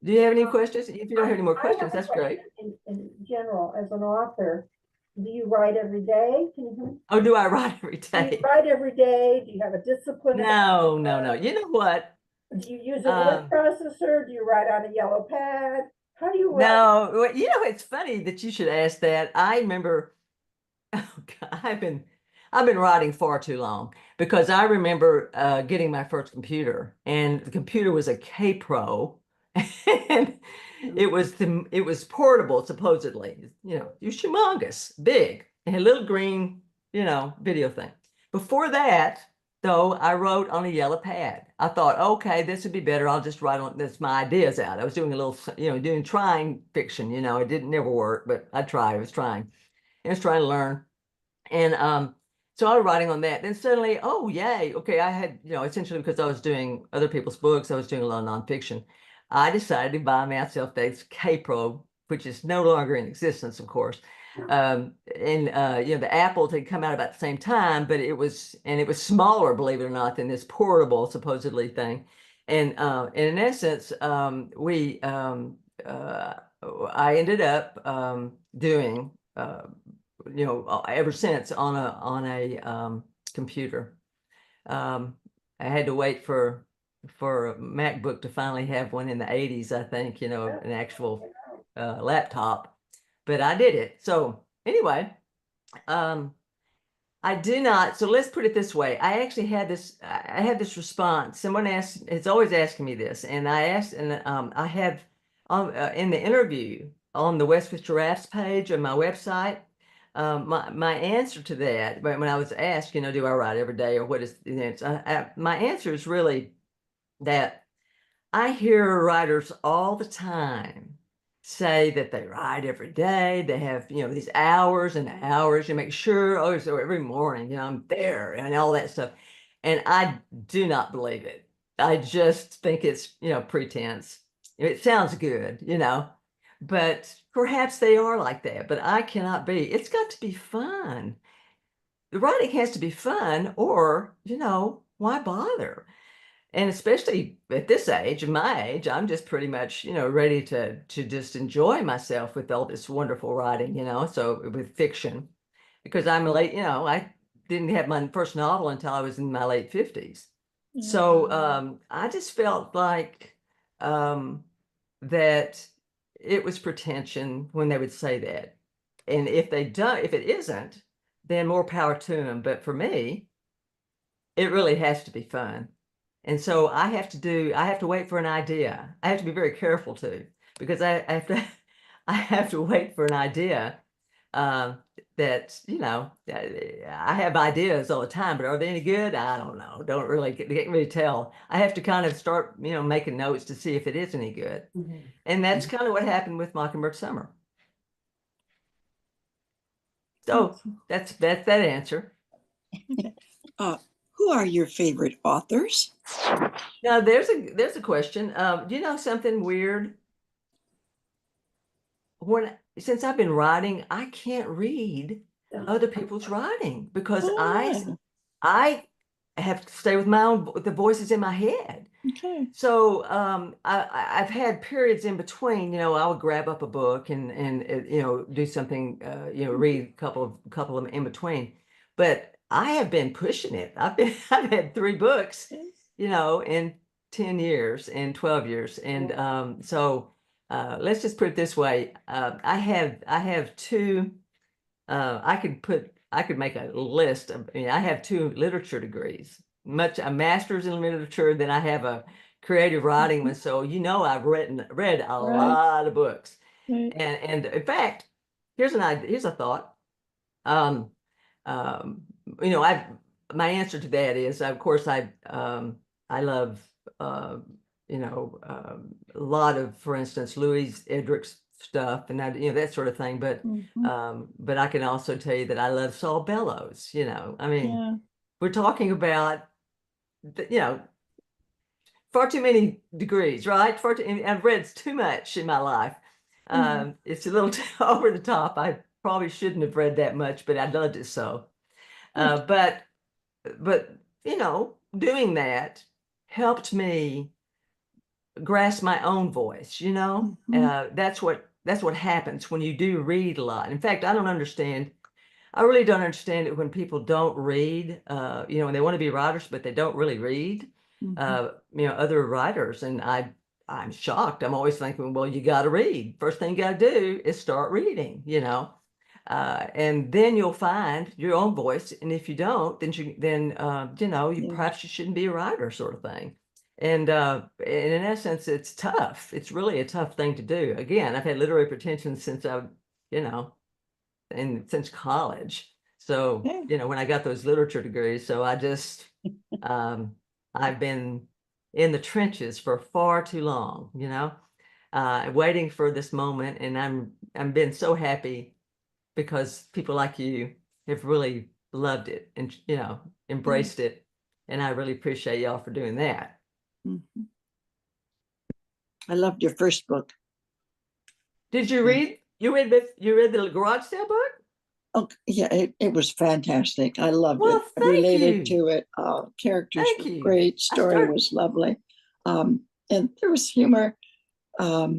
Do you have any questions? If you don't have any more questions, that's great. In general, as an author, do you write every day? Oh, do I write every Do you day? write every day? Do you have a discipline? No. You know what? Do you use a word processor? Do you write on a yellow pad? How do you write? No, well, it's funny that you should ask that. I remember, oh God, I've been writing far too long, because I remember getting my first computer, and the computer was a K-Pro, and it was portable, supposedly. It was humongous, big, and a little green, video thing. Before that, though, I wrote on a yellow pad. I thought, okay, this would be better. I'll just write on this, my ideas out. I was doing a little, trying fiction. It didn't never work, but I tried. I was trying. I was trying to learn. And so I was writing on that. Then suddenly, oh, yay. Okay, I had, essentially because I was doing other people's books, I was doing a lot of nonfiction. I decided to buy myself this K-Pro, which is no longer in existence, of course. The Apples had come out about the same time, but it was smaller, believe it or not, than this portable supposedly thing. And in essence, I ended up doing ever since on a computer. I had to wait for a MacBook to finally have one in the 80s, I think, an actual laptop. But I did it. So anyway, I do not. So let's put it this way. I actually had this response. Someone is always asking me this, and I asked, and I have in the interview on the West with Giraffes page on my website. My answer to that, when I was asked, do I write every day, or what is my answer is really that I hear writers all the time say that they write every day. They have, these hours and hours. You make sure, so every morning, I'm there and all that stuff. And I do not believe it. I just think it's, pretense. It sounds good, but perhaps they are like that, but I cannot be. It's got to be fun. The writing has to be fun, or, why bother? And especially at this age, my age, I'm just pretty much, ready to just enjoy myself with all this wonderful writing, so with fiction, because I'm late, I didn't have my first novel until I was in my late 50s. So I just felt like that it was pretension when they would say that. And if it isn't, then more power to them. But for me, it really has to be fun. And so I have to wait for an idea. I have to be very careful too, because I have to wait for an idea that, you know, I have ideas all the time, but are they any good? I don't know. Don't really can't really tell. I have to kind of start, you know, making notes to see if it is any good. And that's kind of what happened with Mockingbird Summer. So that's that answer. Who are your favorite authors? Now there's a question. Do you know something weird? Since I've been writing, I can't read other people's writing because Oh, I have to stay with the voices in my head. okay. So I've had periods in between, you know, I would grab up a book and you know, do something, you know, read a couple of them in between. But I have been pushing it. I've had 3 books, you know, in 10 years and 12 years. And so let's just put it this way. I have 2 I could make a list of, I mean, I have 2 literature degrees, a master's in literature, then I have a creative writing one. So, you know, I've read a Right. lot of books. Right. And in fact, here's a thought. You know, my answer to that is, of course, I love, you know, a lot of, for instance, Louise Erdrich's stuff and that, you know, that sort of thing. But I can also tell you that I love Saul Bellows, you know, I mean, Yeah. we're talking about, you know, far too many degrees, right? I've read too much in my life. It's a little over the top. I probably shouldn't have read that much, but I loved it so. But you know, doing that helped me grasp my own voice, you know. That's what happens when you do read a lot. In fact, I really don't understand it when people don't read, you know, when they want to be writers, but they don't really read, you know, other writers. And I'm shocked. I'm always thinking, well, you got to read. First thing you got to do is start reading, you know, and then you'll find your own voice. And if you don't, then you know, perhaps you shouldn't be a writer, sort of thing. And in essence, it's tough. It's really a tough thing to do. Again, I've had literary pretensions since you know, and since college. So, Yeah. you know, when I got those literature degrees, so I've been in the trenches for far too long, you know, waiting for this moment. And I'm been so happy because people like you have really loved it and, you know, embraced it. And I really appreciate y'all for doing that. I loved your first book. Did you read? You read the garage sale book? Oh, yeah, it was fantastic. I loved Well, it. I thank related you. to it. Characters Thank were you. great. Story started- was lovely. And there was humor, a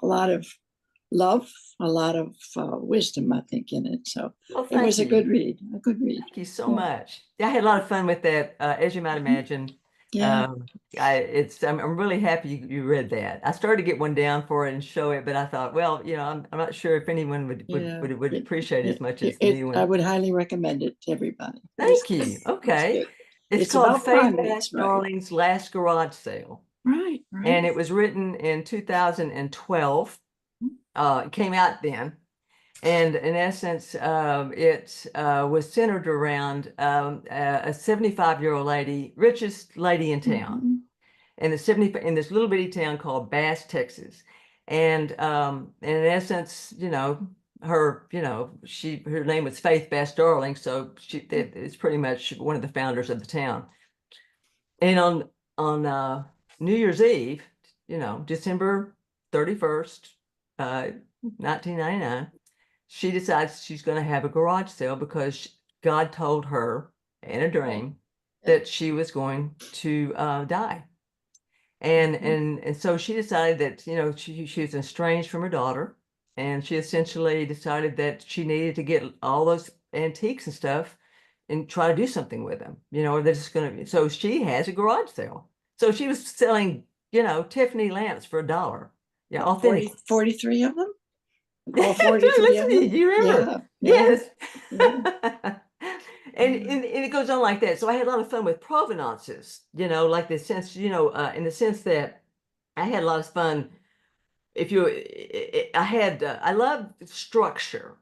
lot of love, a lot of wisdom, I think, in it. So Well, it thank was a you. good read. A good read. Thank you so Yeah. much. Yeah, I had a lot of fun with that, as you might imagine. Yeah. I'm really happy you read that. I started to get one down for it and show it, but I thought, well, you know, I'm not sure if anyone would Yeah. appreciate it as much as It- me I when. would highly recommend it to everybody. Thank you. Okay. good. It's It's called about Faith primates, Bash right? Darling's Last Garage Sale. Right. And it was written in 2012. It came out then. And in essence, it was centered around a 75-year-old lady, richest lady in town, in this little bitty town called Bass, Texas. And in essence, you know, her name was Faith Bass Darling, so it's pretty much one of the founders of the town. And on New Year's Eve, you know, December 31st, 1999. She decides she's going to have a garage sale because God told her in a dream that she was going to die. And so she decided that, you know, she was estranged from her daughter, and she essentially decided that she needed to get all those antiques and stuff and try to do something with them, you know, or they're just going to, so she has a garage sale. So she was selling, you know, Tiffany lamps for $1. Yeah, authentic. 43 of them? Yeah, All 43 listen of to you. them? You remember? Yeah. Yes. And it goes on like that. So I had a lot of fun with provenances, you know, like the sense, you know, in the sense that I had a lot of fun. I love structure.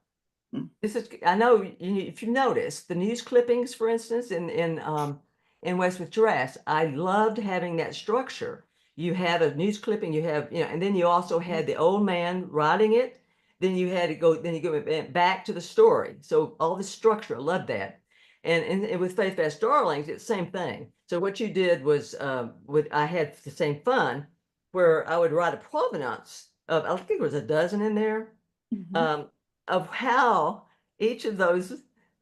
this is, I know if you notice the news clippings, for instance, in West with Giraffes, I loved having that structure. You had a news clipping, you have, and then you also had the old man writing it. Then you had to go, then you go back to the story. So all the structure, I loved that. And with Faith Fast Darlings, it's the same thing. So what you did was, I had the same fun where I would write a provenance of, I think there was a dozen in there, of how each of those,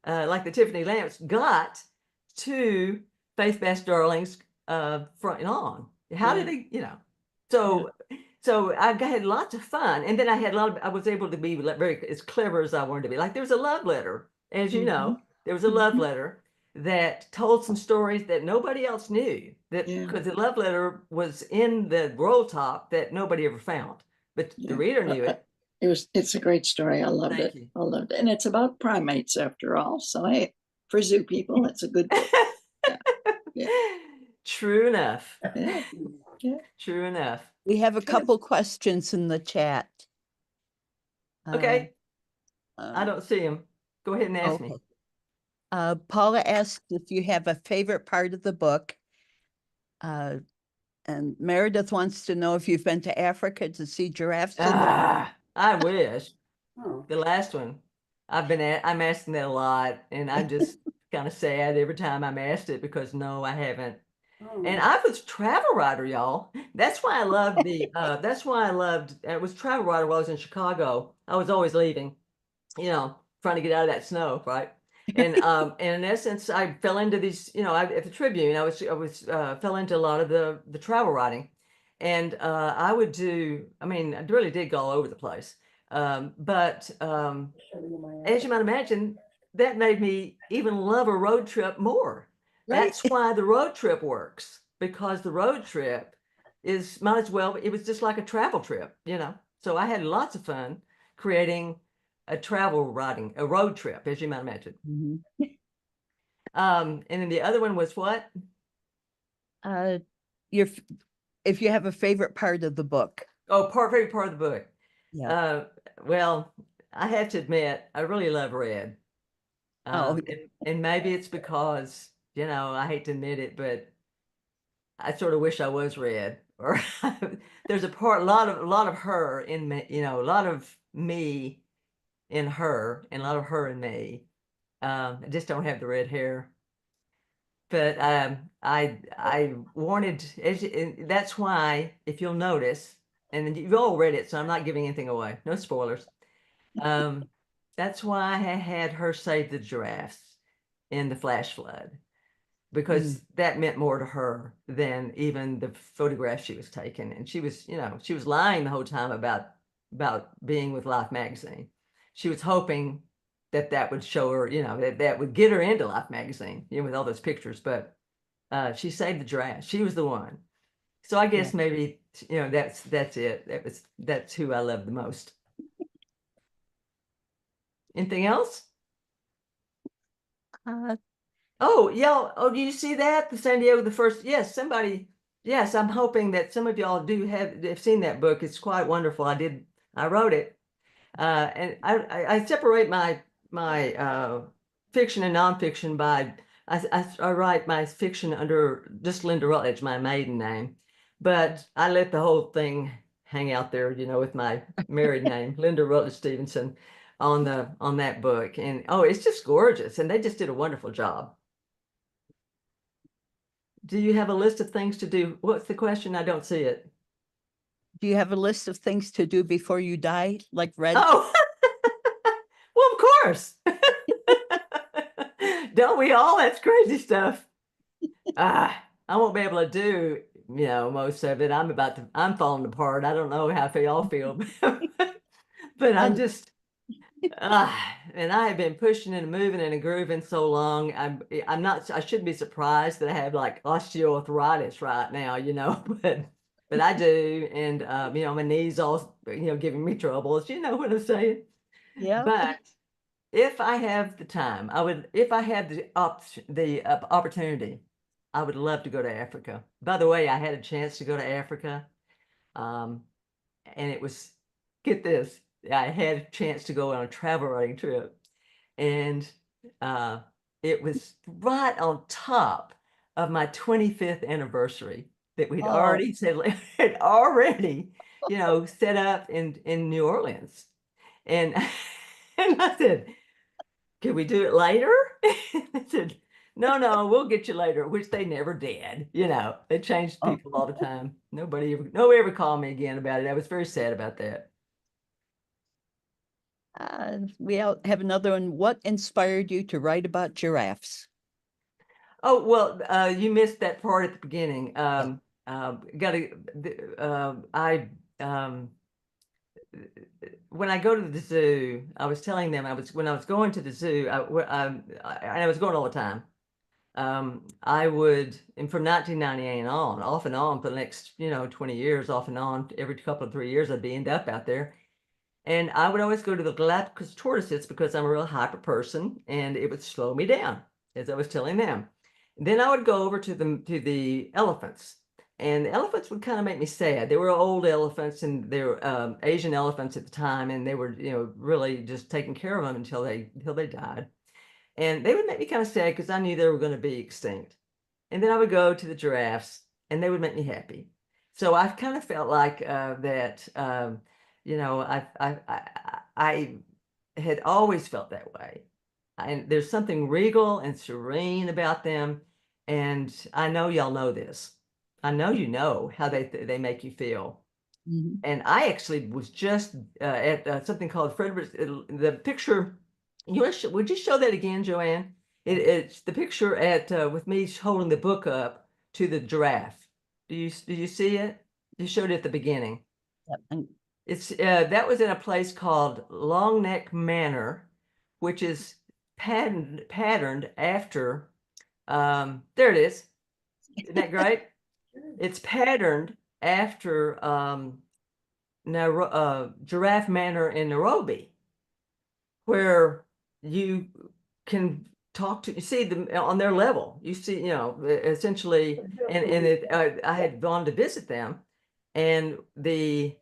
like the Tiffany lamps, got to Faith Fast Darlings front and on. How did they, so I had lots of fun, and then I had I was able to be very as clever as I wanted to be. Like there was a love letter, as you know, there was a love letter that told some stories that nobody else knew. That because the love letter was in the roll top that nobody ever found, but the reader knew it. It's a great story. I loved Thank it. you. I loved it. And it's about primates after all. So hey, for zoo people, it's a good book. Yeah. True enough. Yeah. Yeah. True enough. We have a couple questions in the chat. Okay. Um, I don't see him. Go ahead and ask me. Paula asked if you have a favorite part of the book. And Meredith wants to know if you've been to Africa to see giraffes. I wish. Oh, The last one. I'm asking that a lot, and I'm just kind of sad every time I'm asked it because no, I haven't. oh. And I was travel writer, y'all. That's why I loved I was travel writer while I was in Chicago. I was always leaving, trying to get out of that snow, right? And in essence, I fell into these, at the Tribune, I fell into a lot of the travel writing. And I really did go all over the place. But as you might imagine, that made me even love a road trip more. That's why the road trip works, because the road trip it was just like a travel trip, So I had lots of fun creating a road trip, as you might imagine. And then the other one was what? If you have a favorite part of the book. Oh, favorite part of the book. Yeah. Well, I have to admit, I really love red. And maybe it's because, I hate to admit it, but I sort of wish I was red. Or there's a lot of her in me, a lot of me in her, and a lot of her in me. I just don't have the red hair. But I wanted, that's why, if you'll notice, and you've all read it, so I'm not giving anything away, no spoilers. That's why I had her save the giraffes in the flash flood, because that meant more to her than even the photograph she was taking. And she was lying the whole time about being with Life magazine. She was hoping that would show her, that would get her into Life magazine, with all those pictures. But she saved the giraffes. She was the one. So I guess maybe, that's it. That's who I love the most. Anything else? Oh, yeah. Oh, do you see that? The San Diego, the first. Yes, yes, I'm hoping that some of y'all have seen that book. It's quite wonderful. I wrote it. And I separate my fiction and nonfiction by, I write my fiction under just Lynda Rutledge, my maiden name, but I let the whole thing hang out there, with my married name, Lynda Rutledge Stevenson, on that book. And it's just gorgeous, and they just did a wonderful job. Do you have a list of things to do? What's the question? I don't see it. Do you have a list of things to do before you die, like Red? Oh, well, of course. Don't we all? That's crazy stuff. I won't be able to do, most of it. I'm falling apart. I don't know how y'all feel, but I'm just, and I have been pushing and moving and grooving so long. I shouldn't be surprised that I have like osteoarthritis right now, but I do. And, my knees all, giving me troubles, you know what I'm saying? Yeah. But if I have the time, if I have the opportunity, I would love to go to Africa. By the way, I had a chance to go to Africa. And it was, get this, I had a chance to go on a travel writing trip. and it was right on top of my 25th anniversary that we'd Oh. already had already, set up in New Orleans. And and I said, "Can we do it later?" They said, "No, we'll get you later," which they never did. They changed Oh. people all the time. Nobody ever called me again about it. I was very sad about that. Have another one. What inspired you to write about giraffes? Oh, well, you missed that part at the beginning. When I go to the zoo, I was telling them when I was going to the zoo, and I was going all the time. I would, and from 1998 on, off and on for the next, 20 years, off and on, every couple of 3 years, I'd end up out there. And I would always go to the Galapagos tortoises because I'm a real hyper person, and it would slow me down, as I was telling them. And then I would go over to the elephants, and the elephants would kind of make me sad. They were old elephants, and they were Asian elephants at the time, and they were, really just taking care of them until they died. And they would make me kind of sad because I knew they were going to be extinct. And then I would go to the giraffes, and they would make me happy. So I kind of felt like that. I had always felt that way. And there's something regal and serene about them. And I know y'all know this. I know you know how they make you feel. Mhm. And I actually was just at something called Frederick's. The picture, would you show that again, Joanne? It's the picture with me holding the book up to the giraffe. Do you see it? You showed it at the beginning. Yep, and It's that was in a place called Long Neck Manor, which is patterned after. There it is. Isn't that great? It's patterned after Giraffe Manor in Nairobi, where you can talk to, you see them on their level. You see, essentially, I had gone to visit them, and it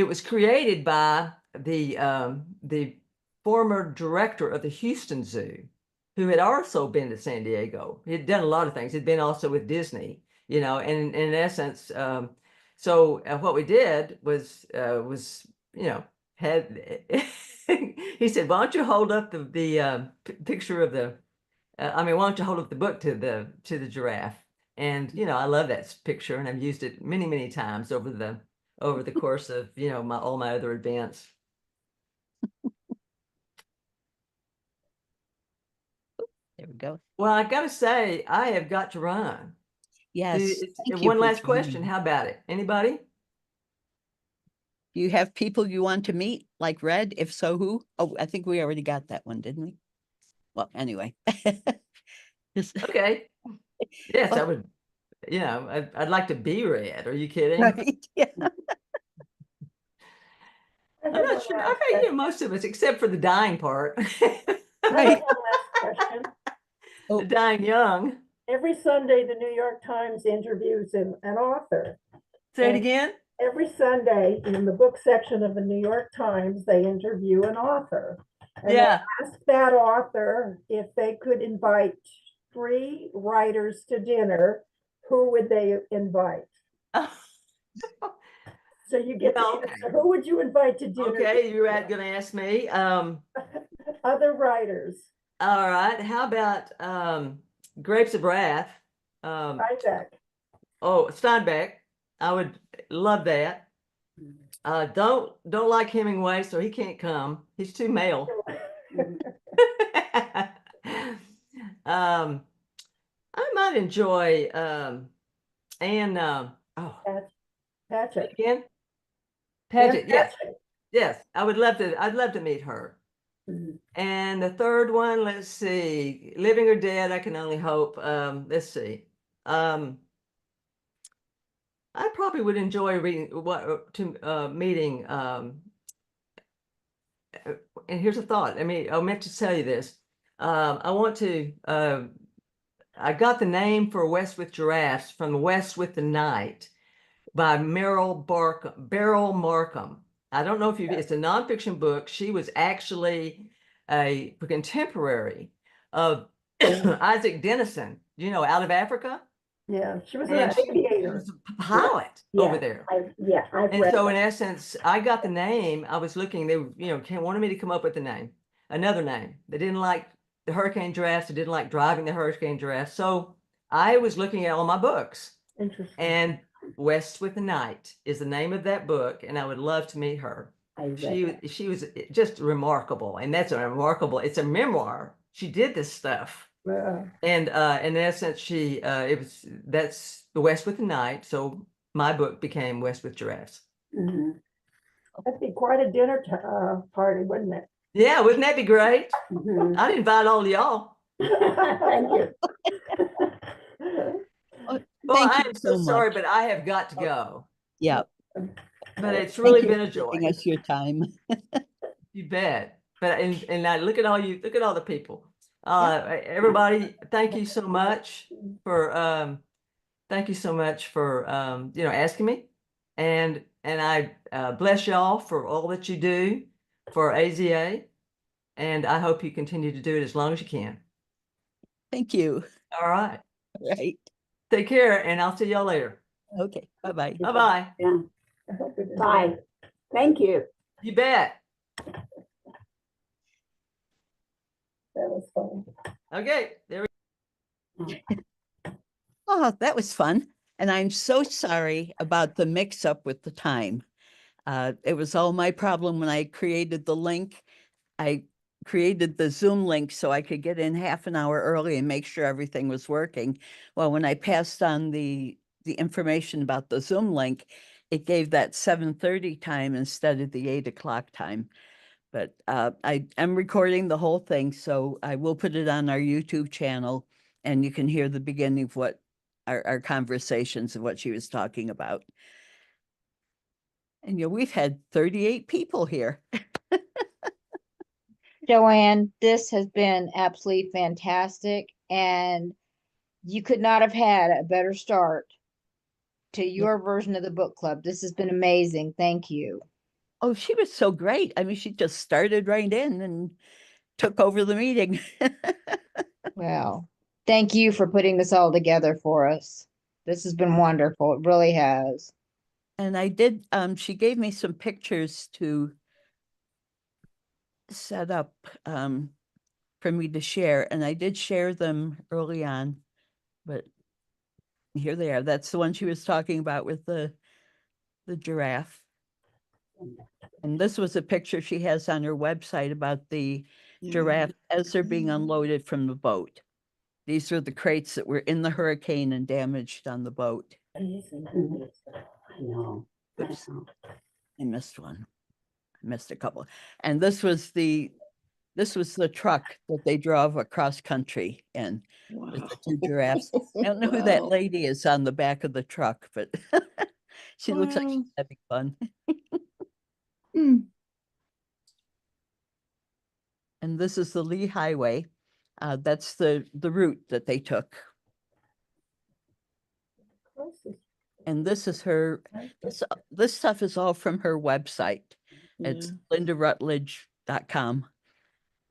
was created by the former director of the Houston Zoo, who had also been to San Diego. He had done a lot of things. He'd been also with Disney, and in essence, so what we did was had he said, "Why don't you hold up the picture of the why don't you hold up the book to the giraffe?" And I love that picture, and I've used it many, many times over the course of all my other events. there we go. Well, I got to say, I have got to run. Yes. Thank you One for last joining question. me. How about it? Anybody? Do you have people you want to meet, like Red? If so, who? Oh, I think we already got that one, didn't we? Well, anyway. Just- Okay. Yes, I Well, would. I'd like to be Red. Are you kidding? right, yeah. I'm not sure. I think most of us, except for the dying part, Right. Last question. the dying young. Every Sunday, the New York Times interviews an author. Say it And again. every Sunday in the book section of the New York Times, they interview an author. And Yeah. they ask that author if they could invite 3 writers to dinner, who would they invite? So you get Well, to answer, who would you invite to dinner? okay, you're going to ask me. Other writers. All right. How about Grapes of Wrath? Isaac. Steinbeck. I would love that. Don't like Hemingway, so he can't come. He's too male. I might enjoy Anne. Patrick. Again, Paget. Yes, Patrick. yes. I'd love to meet her. Mhm. And the third one, let's see, living or dead, I can only hope. Let's see. I probably would enjoy meeting. And here's a thought. I meant to tell you this. I want to. I got the name for West with Giraffes from West with the Night by Beryl Markham. I don't know if it's a nonfiction book. She was actually a contemporary of Isaac Dennison, out of Africa. Yeah, she was And an she aviator. was a pilot over there. I've And read so in that. essence, I got the name. I was looking, they, wanted me to come up with a name, another name. They didn't like the hurricane giraffes. They didn't like driving the hurricane giraffes. So I was looking at all my books, Interesting. and West with the Night is the name of that book. And I would love to meet her. She was just remarkable. And that's it's a memoir. She did this stuff. And in essence, that's the West with the Night. So my book became West with Giraffes. Mhm. That'd be quite a dinner party, wouldn't it? Yeah, wouldn't that be great? Mhm. I'd invite all of y'all. Thank you. Well, Thank I you am so so sorry, much. but I have got to go. Yeah. But it's Thank really you been a for joy. giving us your time. You bet. But and I look at all the people. Everybody, thank you so much for asking me. And I bless y'all for all that you do for AZA. And I hope you continue to do it as long as you can. Thank you. All right. Right. Take care, and I'll see y'all later. Okay. Bye-bye. Bye-bye. Yeah. Bye. Thank you. You bet. That was fun. Okay, there we Oh, that was fun. And I'm so sorry about the mix-up with the time. It was all my problem when I created the link. I created the Zoom link so I could get in half an hour early and make sure everything was working. Well, when I passed on the information about the Zoom link, it gave that 7:30 time instead of the 8 o'clock time. But I am recording the whole thing, so I will put it on our YouTube channel, and you can hear the beginning of what our conversations of what she was talking about. And we've had 38 people here. Joanne, this has been absolutely fantastic, and you could not have had a better start to your version of the book club. This has been amazing. Thank you. Oh, she was so great. I mean, she just started right in and took over the meeting. Well, thank you for putting this all together for us. This has been wonderful. It really has. And I did, she gave me some pictures to set up for me to share, and I did share them early on, but here they are. That's the one she was talking about with the giraffe. And this was a picture she has on her website about the giraffe as they're being unloaded from the boat. These are the crates that were in the hurricane and damaged on the boat. I know. Oops, I missed one. I missed a couple. And this was the truck that they drove across country in with the two giraffes. I don't know who that Wow. lady is on the back of the truck, but she looks like she's Wow. having fun. Hmm. And this is the Lee Highway. That's the route that they took. And this is her, this stuff is all from her website. It's LyndaRutledge.com.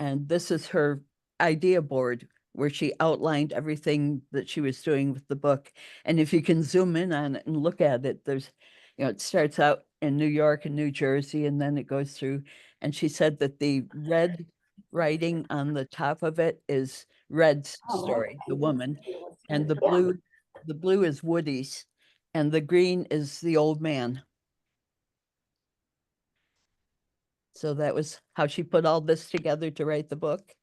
And this is her idea board where she outlined everything that she was doing with the book. And if you can zoom in on it and look at it, there's, it starts out in New York and New Jersey, and then it goes through. And she said that the red writing on the top of it is Red's story, the woman, and the blue is Woody's, and the green is the old man. So that was how she put all this together to write the book.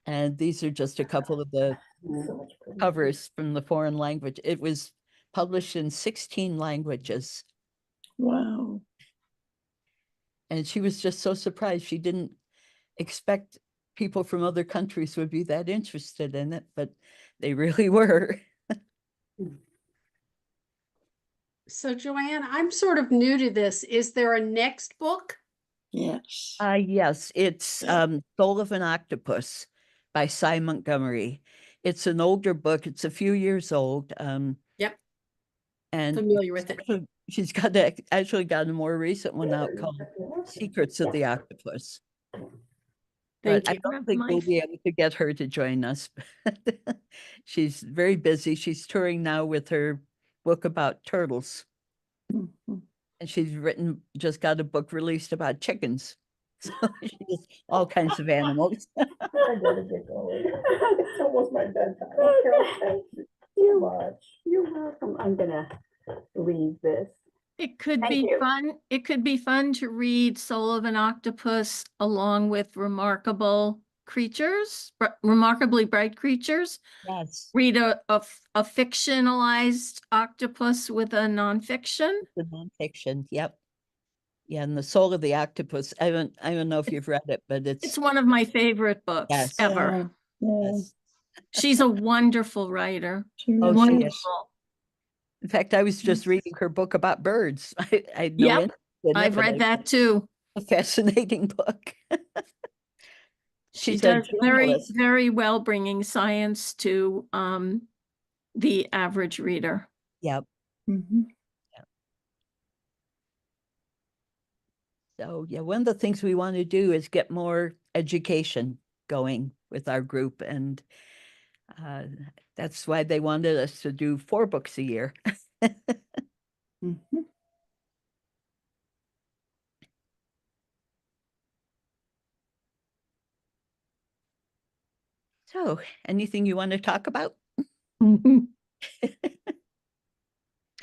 And these are just a couple of the covers from the foreign language. It was published in 16 languages. Wow. And she was just so surprised. She didn't expect people from other countries would be that interested in it, but they really were. So Joanne, I'm sort of new to this. Is there a next book? Yes. Yes, it's Soul of an Octopus by Cy Montgomery. It's an older book. It's a few years old. Yep. And Familiar with it. she's actually got a more recent one out called Secrets of the Octopus. Thank But I you. don't think we'll be able to get her to join us. She's very busy. She's touring now with her book about turtles. Mhm. And she's just got a book released about chickens. So she's all kinds of animals. I gotta get going. It's almost my bedtime. Carol, thank you so much. You're welcome. I'm gonna leave this. It could Thank be you. fun. It could be fun to read Soul of an Octopus along with Remarkable Creatures, Remarkably Bright Creatures. Yes. Read a fictionalized octopus with a nonfiction. The nonfiction. Yep. Yeah, and The Soul of the Octopus. I don't know if you've read it, but It's one of my favorite books Yes. ever. Yeah, yes. She's a wonderful writer. she Oh, really she is. Wonderful. In fact, I was just reading her book about birds. I had no Yep, interest in it, I've but read that too. a fascinating book. She She's a does very, journalist. very well bringing science to the average reader. Yep. Mhm. So yeah, one of the things we want to do is get more education going with our group, and that's why they wanted us to do 4 books a year. Mhm. So, anything you want to talk about?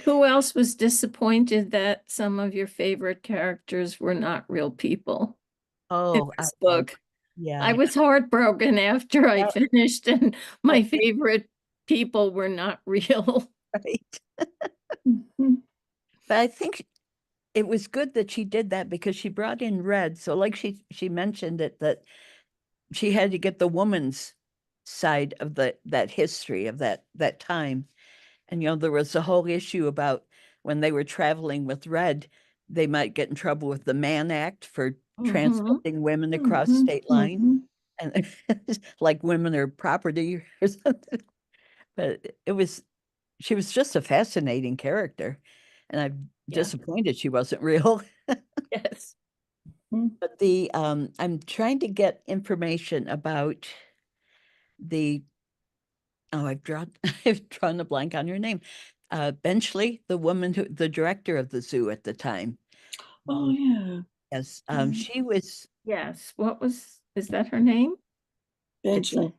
Who else was disappointed that some of your favorite characters were not real people in Oh, this book? I yeah. was heartbroken after I Yep. finished, and my favorite people were not real. Right. Mhm. But I think it was good that she did that because she brought in Red. So like she mentioned it, that she had to get the woman's side of that history of that time. And there was a whole issue about when they were traveling with Red, they might get in trouble with the Mann Act for transporting women across Mhm. state lines. Mhm. And like women are property or something. But she was just a fascinating character. And I'm Yeah. disappointed she wasn't real. Yes. But I'm trying to get information about the, oh, I've drawn a blank on her name. Benchley, the woman the director of the zoo at the time. Oh, yeah. Yes, Mhm. she was, Yes. Is that her name? Eventually.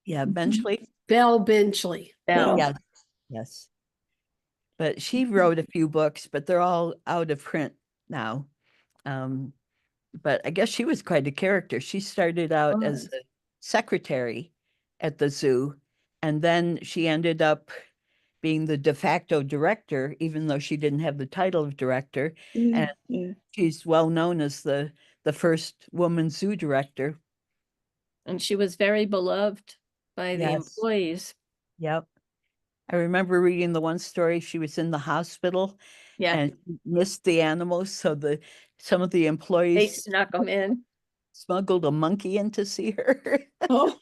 yeah, Mhm. Benchley. Belle Benchley. Belle. Yes, yes. But she wrote a few books, but they're all out of print now. But I guess she was quite a character. She started out as Was. a secretary at the zoo, and then she ended up being the de facto director, even though she didn't have the title of director. Yeah, And yeah. she's well known as the first woman zoo director. And she was very beloved by the Yes. employees. Yep. I remember reading the one story. She was in the hospital Yeah, and missed the animals, so some of the they employees snuck them in. smuggled a monkey in to see her. Oh.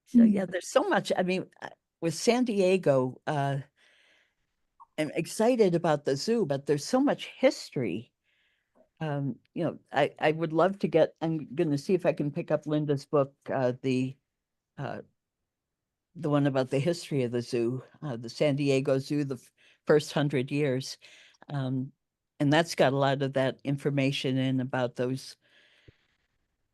So yeah, there's so much. I mean, with San Diego, I'm excited about the zoo, but there's so much history. I would love to I'm going to see if I can pick up Linda's book, uh, the one about the history of the zoo, the San Diego Zoo, the first 100 years. And that's got a lot of that information in about those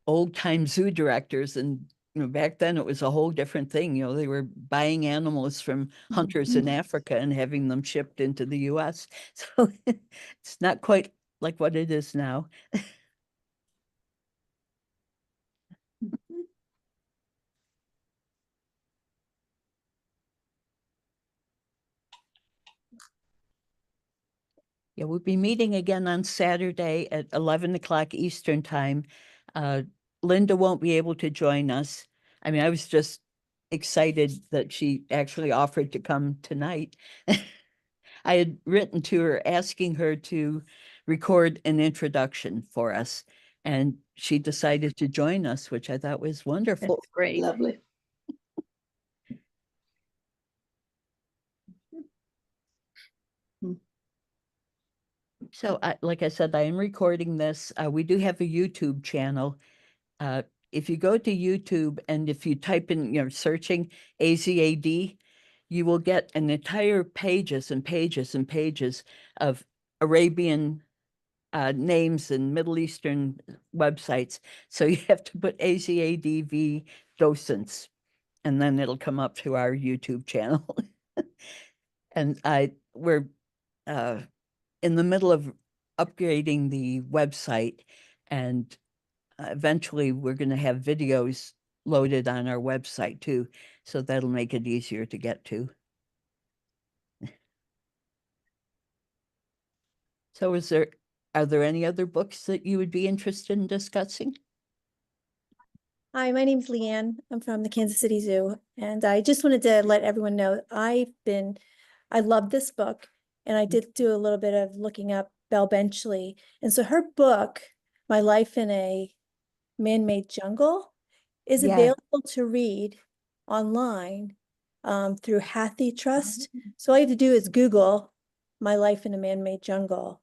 old time zoo directors. And back then it was a whole different thing. They were buying animals from hunters in Africa and having them shipped into the US. So it's not quite like what it is now. Yeah, we'll be meeting again on Saturday at 11 o'clock Eastern time. Lynda won't be able to join us. I mean, I was just excited that she actually offered to come tonight. I had written to her asking her to record an introduction for us, and she decided to join us, which I thought was wonderful. That's great. Lovely. So like I said, I am recording this. We do have a YouTube channel. If you go to YouTube and if you type in, searching AZAD, you will get an entire pages and pages and pages of Arabian names and Middle Eastern websites. So you have to put AZADV docents, and then it'll come up to our YouTube channel. And we're in the middle of upgrading the website, and eventually we're going to have videos loaded on our website too. So that'll make it easier to get to. So are there any other books that you would be interested in discussing? Hi, my name's Leanne. I'm from the Kansas City Zoo, and I just wanted to let everyone know I love this book, and I did do a little bit of looking up Belle Benchley. And so her book, My Life in a Man-Made Jungle, is Yeah. available to read online through Hathy Trust. So all you have to do is Google My Life in a Man-Made Jungle.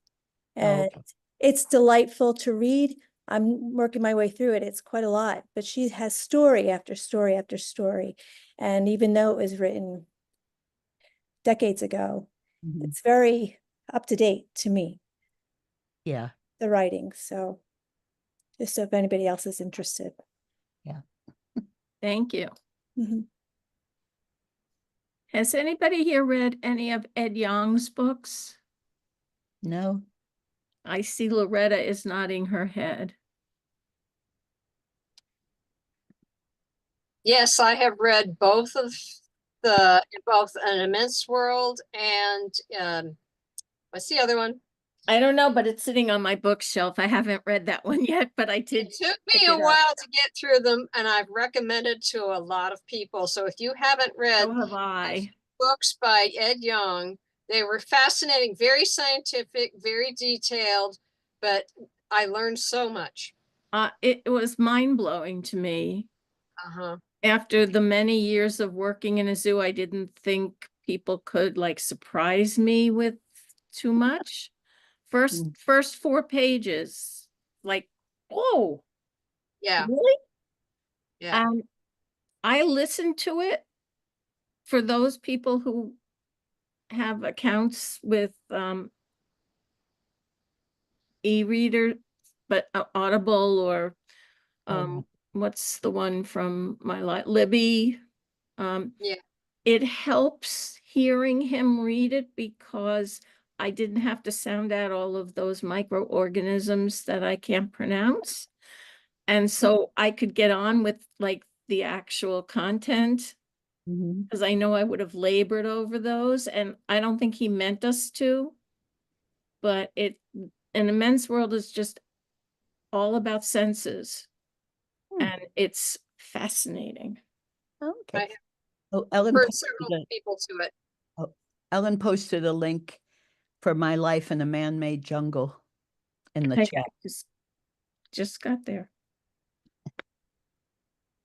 And okay. it's delightful to read. I'm working my way through it. It's quite a lot, but she has story after story after story. And even though it was written decades ago, Mhm. it's very up to date to me, Yeah. the writing. So just so if anybody else is interested. Thank you. Mhm. Has anybody here read any of Ed Yong's books? No. I see Loretta is nodding her head. Yes, I have read both An Immense World and what's the other one? I don't know, but it's sitting on my bookshelf. I haven't read that one yet, but I did. It took pick me a it up. while to get through them, and I've recommended to a lot of people. So if you haven't read So have I. books by Ed Yong, they were fascinating, very scientific, very detailed, but I learned so much. It was mind-blowing to me. Uh-huh. After the many years of working in a zoo, I didn't think people could like surprise me with too much. First 4 pages, like, whoa, Yeah. really? Yeah. I listened to it for those people who have accounts with e-reader, but Audible or what's the one from my life, Libby. Yeah. It helps hearing him read it because I didn't have to sound out all of those microorganisms that I can't pronounce. And so I could get on with like the actual content because I know I would have labored over those, and I don't think he meant us to. But An Immense World is just all about senses, and it's fascinating. I Okay. have Oh, Ellen heard posted several people to it. Ellen posted a link for My Life in a Man-Made Jungle in the I chat. just got there.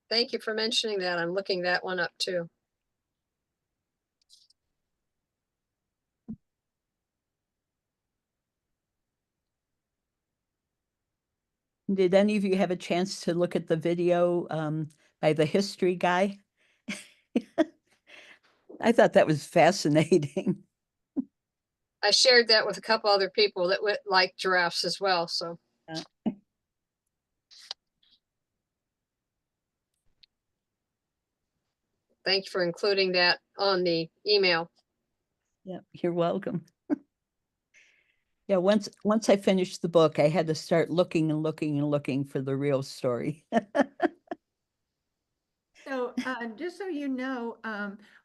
Thank you for mentioning that. I'm looking that one up too. Did any of you have a chance to look at the video by the history guy? I thought that was fascinating. I shared that with a couple other people that would like giraffes as well. So thank you for including that on the email. Yeah, you're welcome. Yeah, once I finished the book, I had to start looking and looking and looking for the real story. So just so you know,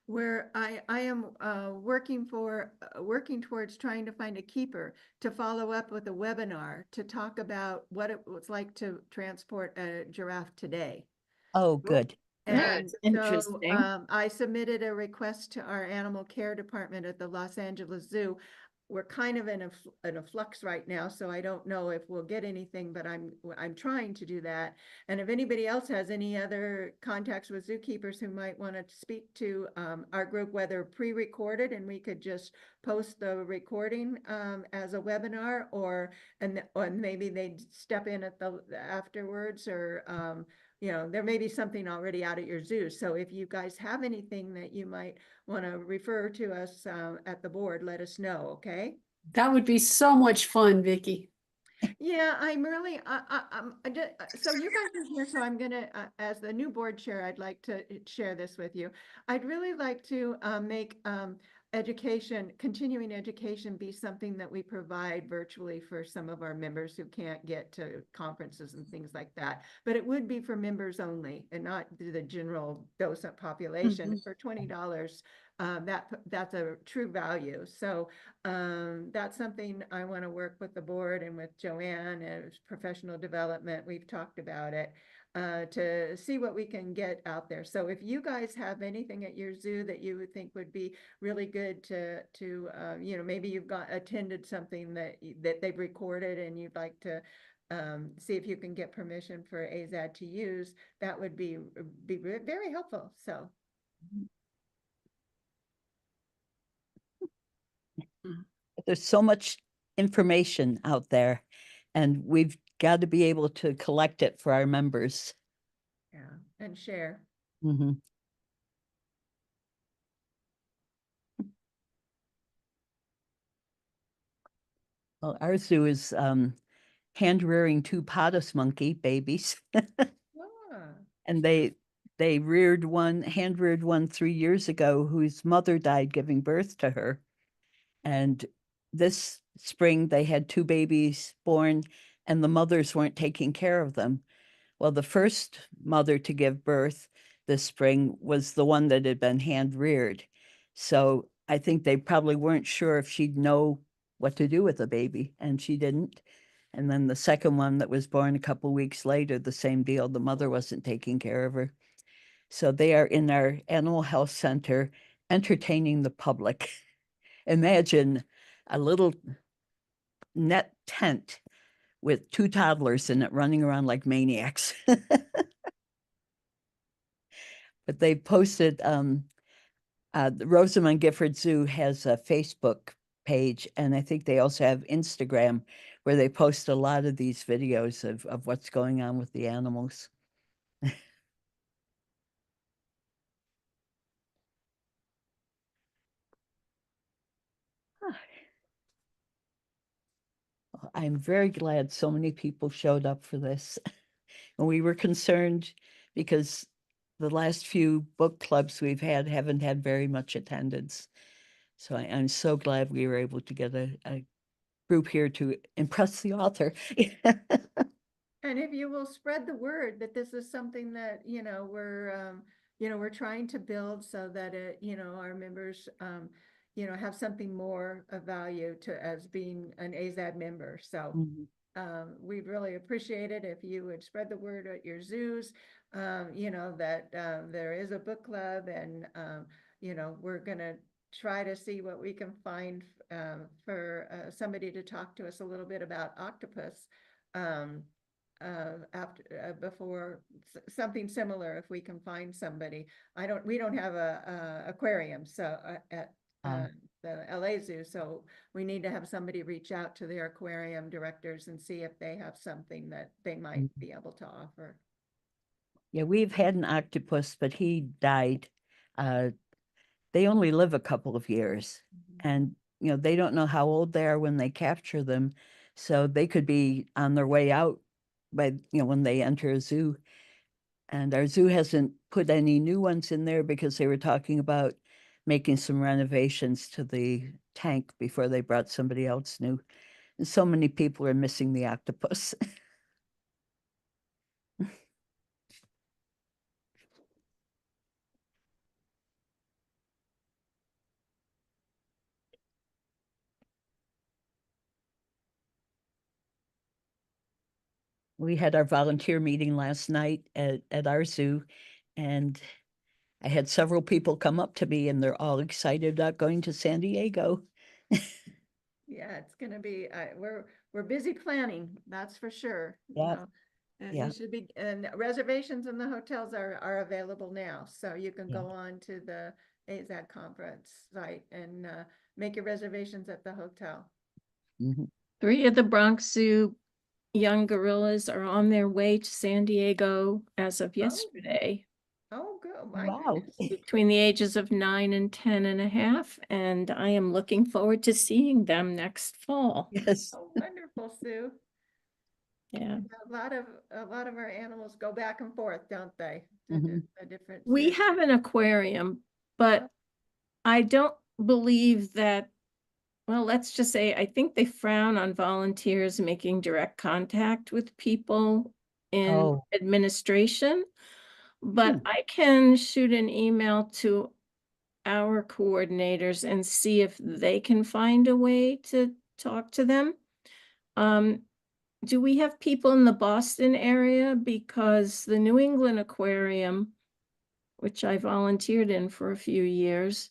where I am working towards trying to find a keeper to follow up with a webinar to talk about what it was like to transport a giraffe today. Oh, good. And That's interesting. I submitted a request to our animal care department at the Los Angeles Zoo we're kind of in a flux right now, so I don't know if we'll get anything, but I'm trying to do that. And if anybody else has any other contacts with zookeepers who might want to speak to our group, whether pre-recorded and we could just post the recording as a webinar, or maybe they'd step in at the afterwards, or you know, there may be something already out at your zoo. So if you guys have anything that you might want to refer to us at the board, let us know, okay? That would be so much fun, Vicky. Yeah, I'm really, so you guys are here, so I'm gonna, as the new board chair, I'd like to share this with you. I'd really like to make education, continuing education be something that we provide virtually for some of our members who can't get to conferences and things like that. But it would be for members only and not the general docent population. For $20, that's a true value. So that's something I want to work with the board and with Joanne as professional development. We've talked about it to see what we can get out there. So if you guys have anything at your zoo that you would think would be really good to you know, maybe you've attended something that they've recorded and you'd like to see if you can get permission for AZAD to use, that would be very helpful. So. There's so much information out there, and we've got to be able to collect it for our members. Yeah, and share. Mhm. Well, our zoo is hand rearing 2 potus monkey babies. Ah, And they hand reared one 3 years ago whose mother died giving birth to her. And this spring they had 2 babies born and the mothers weren't taking care of them. Well, the first mother to give birth this spring was the one that had been hand reared. So I think they probably weren't sure if she'd know what to do with the baby, and she didn't. And then the second one that was born a couple weeks later, the same deal. The mother wasn't taking care of her. So they are in our animal health center entertaining the public. Imagine a little net tent with 2 toddlers in it running around like maniacs. But they posted, the Rosamond Gifford Zoo has a Facebook page, and I think they also have Instagram where they post a lot of these videos of what's going on with the animals. I'm very glad so many people showed up for this. And we were concerned because the last few book clubs we've had haven't had very much attendance. So I'm so glad we were able to get a group here to impress the author. and if you will spread the word that this is something that, you know, we're trying to build so that it, you know, our members, you know, have something more of value to as being an AZAD member. So Mhm. we'd really appreciate it if you would spread the word at your zoos, you know, that there is a book club, and, you know, we're going to try to see what we can find for somebody to talk to us a little bit about octopus after before something similar, if we can find somebody. We don't have a aquarium, so at the LA Zoo, so we need to have somebody reach out to their aquarium directors and see if they have something that they might be able to offer. Yeah, we've had an octopus, but he died. They only live a couple of years, and you know, they don't know how old they are when they capture them, so they could be on their way out by, you know, when they enter a zoo. And our zoo hasn't put any new ones in there because they were talking about making some renovations to the tank before they brought somebody else new. And so many people are missing the octopus. We had our volunteer meeting last night at our zoo, and I had several people come up to me and they're all excited about going to San Diego. Yeah, it's gonna be, we're busy planning, that's for sure. Yeah, So, and yeah. you should be, and reservations in the hotels are available now, so you can Yeah. go on to the AZAC conference site and make your reservations at the hotel. Mhm. 3 of the Bronx Zoo young gorillas are on their way to San Diego as of yesterday, Oh, good, my Wow. goodness. between the ages of 9 and 10.5, and I am looking forward to seeing them next fall. Yes. Oh, wonderful, Sue. Yeah. A lot of our animals go back and forth, don't they? To Mhm. the different. We have an aquarium, but I don't believe that, well, let's just say, I think they frown on volunteers making direct contact with people in Oh. administration. But I can shoot an email to our coordinators and see if they can find a way to talk to them. Do we have people in the Boston area? Because the New England Aquarium, which I volunteered in for a few years,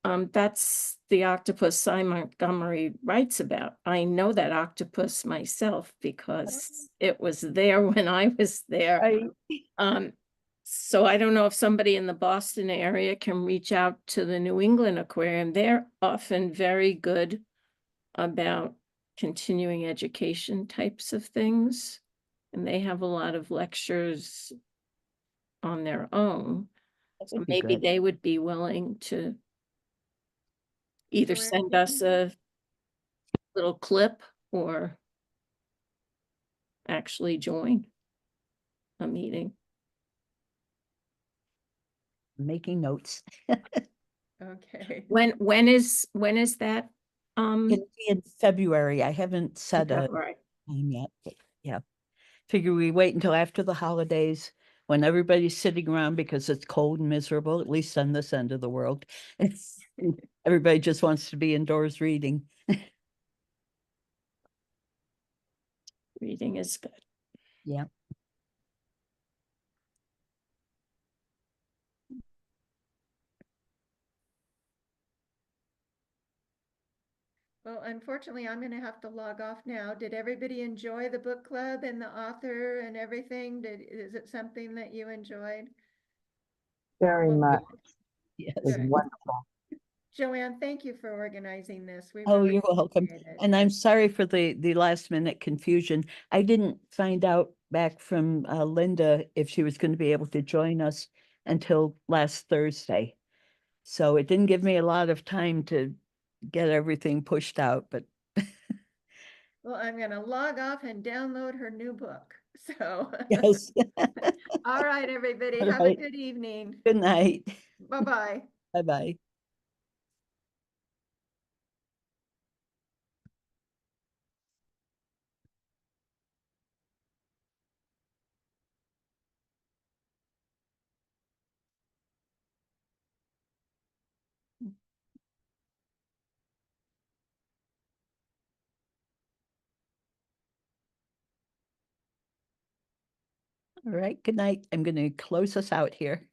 that's the octopus Cy Montgomery writes about. I know that octopus myself because it was there when I was there. Right. So I don't know if somebody in the Boston area can reach out to the New England Aquarium. They're often very good about continuing education types of things. And they have a lot of lectures on their own. That So would be maybe good. they would be willing to either Joanne, send you us can- a little clip or actually join a meeting. Making notes. Okay. When is that? It'll be in February. I haven't set a February. time yet, but yeah. Figure we wait until after the holidays when everybody's sitting around because it's cold and miserable, at least on this end of the world. Everybody just wants to be indoors reading. Reading is good. Yeah. Well, unfortunately, I'm gonna have to log off now. Did everybody enjoy the book club and the author and everything? Is it something that you enjoyed? Very Well, much. Yes. It was Good. wonderful. Joanne, thank you for organizing this. We Oh, really you're welcome. appreciate it. And I'm sorry for the last minute confusion. I didn't find out back from Lynda if she was going to be able to join us until last Thursday. So it didn't give me a lot of time to get everything pushed out, but Well, I'm gonna log off and download her new book. So, yes. all right, everybody, All have a right. good evening. Good night. Bye-bye. Bye-bye. All right, good night. I'm going to close us out here.